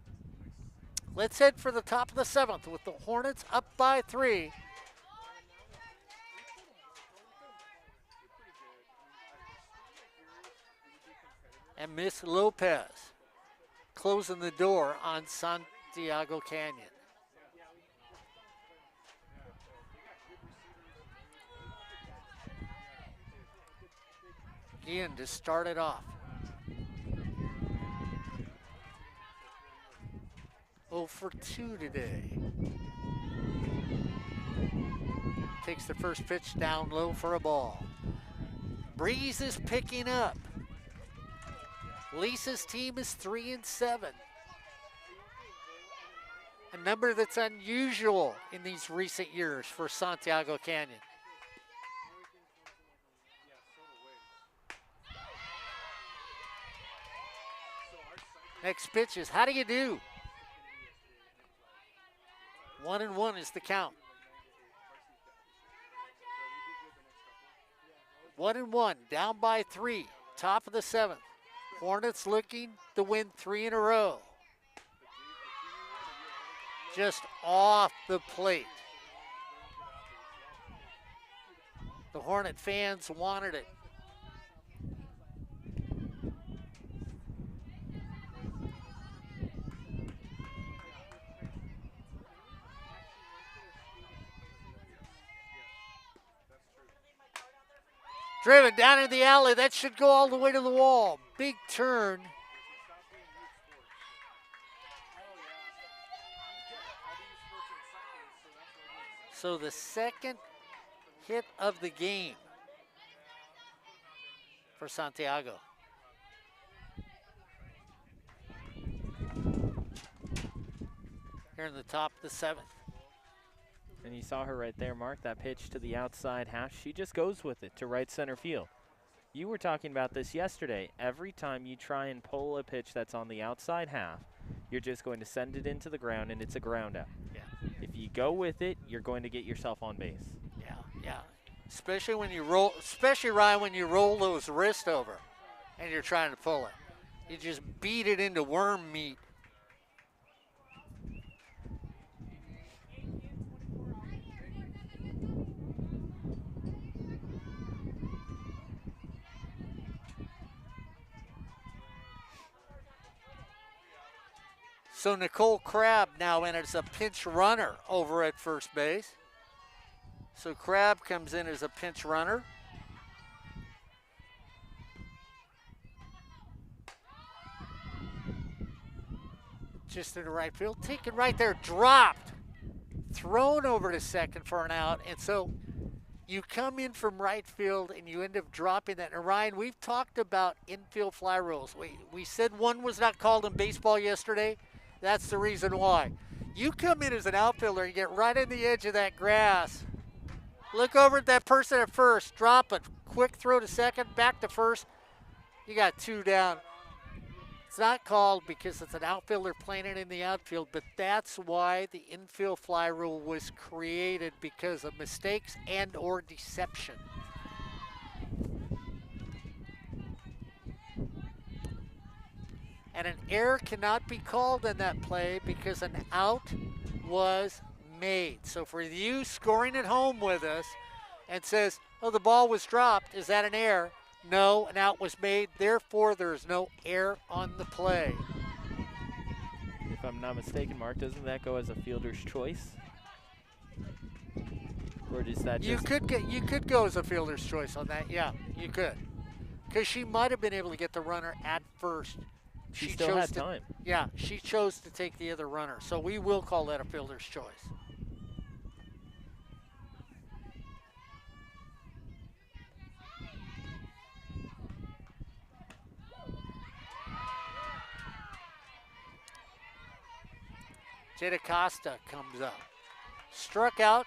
Let's head for the top of the 7th with the Hornets up by 3. And Miss Lopez closing the door on Santiago Canyon. Again, to start it off. 0 for 2 today. Takes the first pitch down low for a ball. Breeze is picking up. Lisa's team is 3-7. A number that's unusual in these recent years for Santiago Canyon. Next pitch is, how do you do? 1-1 is the count. 1-1, down by 3, top of the 7th. Hornets looking to win 3 in a row. Just off the plate. The Hornet fans wanted it. Driven down in the alley. That should go all the way to the wall. Big turn. So the second hit of the game for Santiago. Here in the top of the 7th. And you saw her right there, Mark, that pitch to the outside half. She just goes with it to right center field. You were talking about this yesterday. Every time you try and pull a pitch that's on the outside half, you're just going to send it into the ground, and it's a ground out. Yeah. If you go with it, you're going to get yourself on base. Yeah, yeah. Especially when you roll, especially Ryan, when you roll those wrists over and you're trying to pull it. You just beat it into worm meat. So Nicole Crabb now in as a pinch runner over at first base. So Crabb comes in as a pinch runner. Just in the right field, taken right there, dropped, thrown over to second for an out. And so you come in from right field and you end up dropping that. And Ryan, we've talked about infield fly rules. We said one was not called in baseball yesterday. That's the reason why. You come in as an outfielder, you get right in the edge of that grass. Look over at that person at first, drop it, quick throw to second, back to first. You got 2 down. It's not called because it's an outfielder playing it in the outfield, but that's why the infield fly rule was created, because of mistakes and or deception. And an error cannot be called in that play because an out was made. So for you scoring at home with us and says, oh, the ball was dropped, is that an error? No, an out was made, therefore there is no error on the play. If I'm not mistaken, Mark, doesn't that go as a fielder's choice? Or does that you could go as a fielder's choice on that, yeah, you could. Because she might have been able to get the runner at first. She still had time. Yeah, she chose to take the other runner. So we will call that a fielder's choice. Jada Costa comes up. Struck out.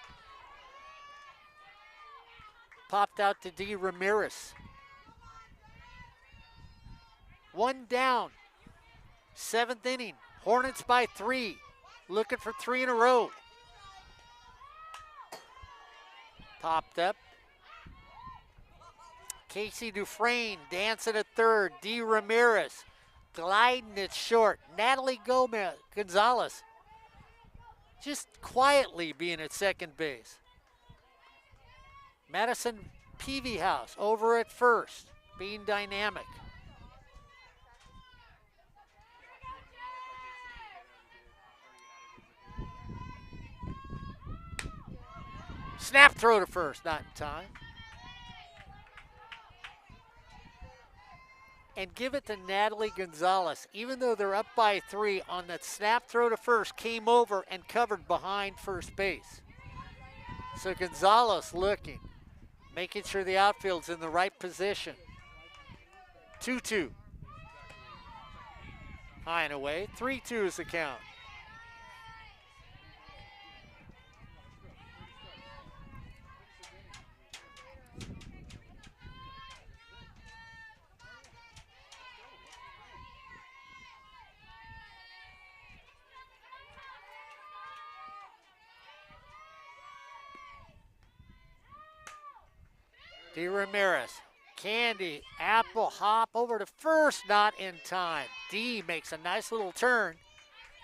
Popped out to D. Ramirez. 1 down. 7th inning. Hornets by 3. Looking for 3 in a row. Popped up. Casey Dufresne dancing at third. D. Ramirez gliding it short. Natalie Gonzalez just quietly being at second base. Madison Peavyhouse over at first, being dynamic. Snap throw to first, not in time. And give it to Natalie Gonzalez. Even though they're up by 3 on that snap throw to first, came over and covered behind first base. So Gonzalez looking, making sure the outfield's in the right position. 2-2. High and away. 3-2 is the count. D. Ramirez. Candy, apple, hop over to first, not in time. D makes a nice little turn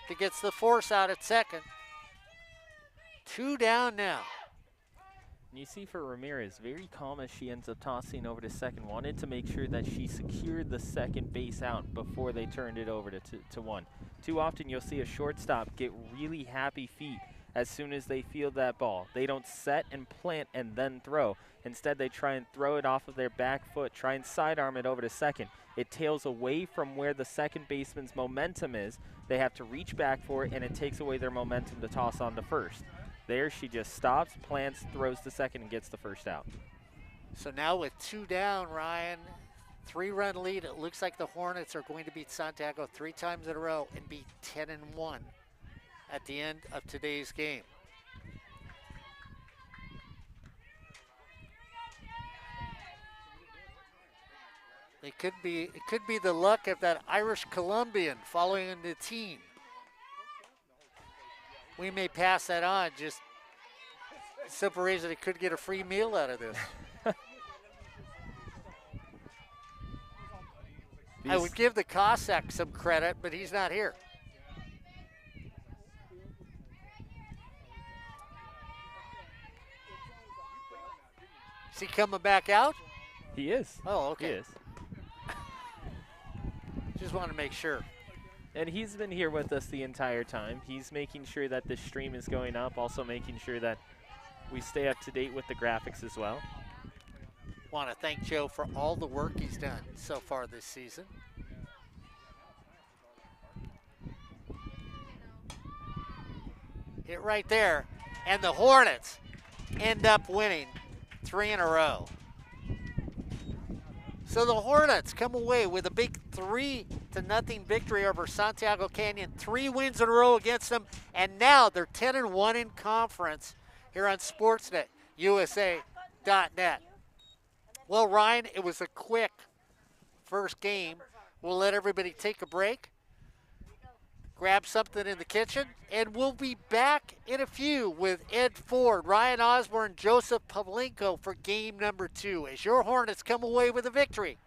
to get the force out at second. 2 down now. And you see for Ramirez, very calm as she ends up tossing over to second. Wanted to make sure that she secured the second base out before they turned it over to one. Too often you'll see a shortstop get really happy feet as soon as they field that ball. They don't set and plant and then throw. Instead, they try and throw it off of their back foot, try and sidearm it over to second. It tails away from where the second baseman's momentum is. They have to reach back for it, and it takes away their momentum to toss on to first. There, she just stops, plants, throws to second, and gets the first out. So now with 2 down, Ryan, 3-run lead. It looks like the Hornets are going to beat Santiago 3 times in a row and be 10-1 at the end of today's game. It could be the luck of that Irish Colombian following the team. We may pass that on, just simple reason they could get a free meal out of this. I would give the Cossack some credit, but he's not here. Is he coming back out? He is. Oh, okay. He is. Just want to make sure. And he's been here with us the entire time. He's making sure that the stream is going up, also making sure that we stay up to date with the graphics as well. Want to thank Joe for all the work he's done so far this season. Hit right there, and the Hornets end up winning 3 in a row. So the Hornets come away with a big 3-0 victory over Santiago Canyon. 3 wins in a row against them, and now they're 10-1 in conference here on Sportsnet, USA.net. Well, Ryan, it was a quick first game. We'll let everybody take a break, grab something in the kitchen, and we'll be back in a few with Ed Ford, Ryan Osborne, Joseph Pavlenko for game number 2 as your Hornets come away with a victory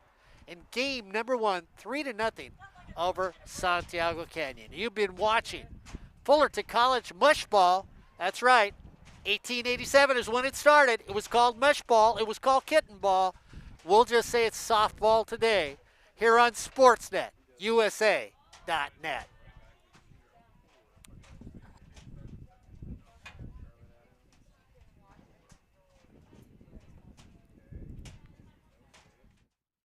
in game number 1, 3-0 over Santiago Canyon. You've been watching Fullerton College Mush Ball. That's right. 1887 is when it started. It was called Mush Ball. It was called Kitten Ball. We'll just say it's softball today here on Sportsnet, USA.net.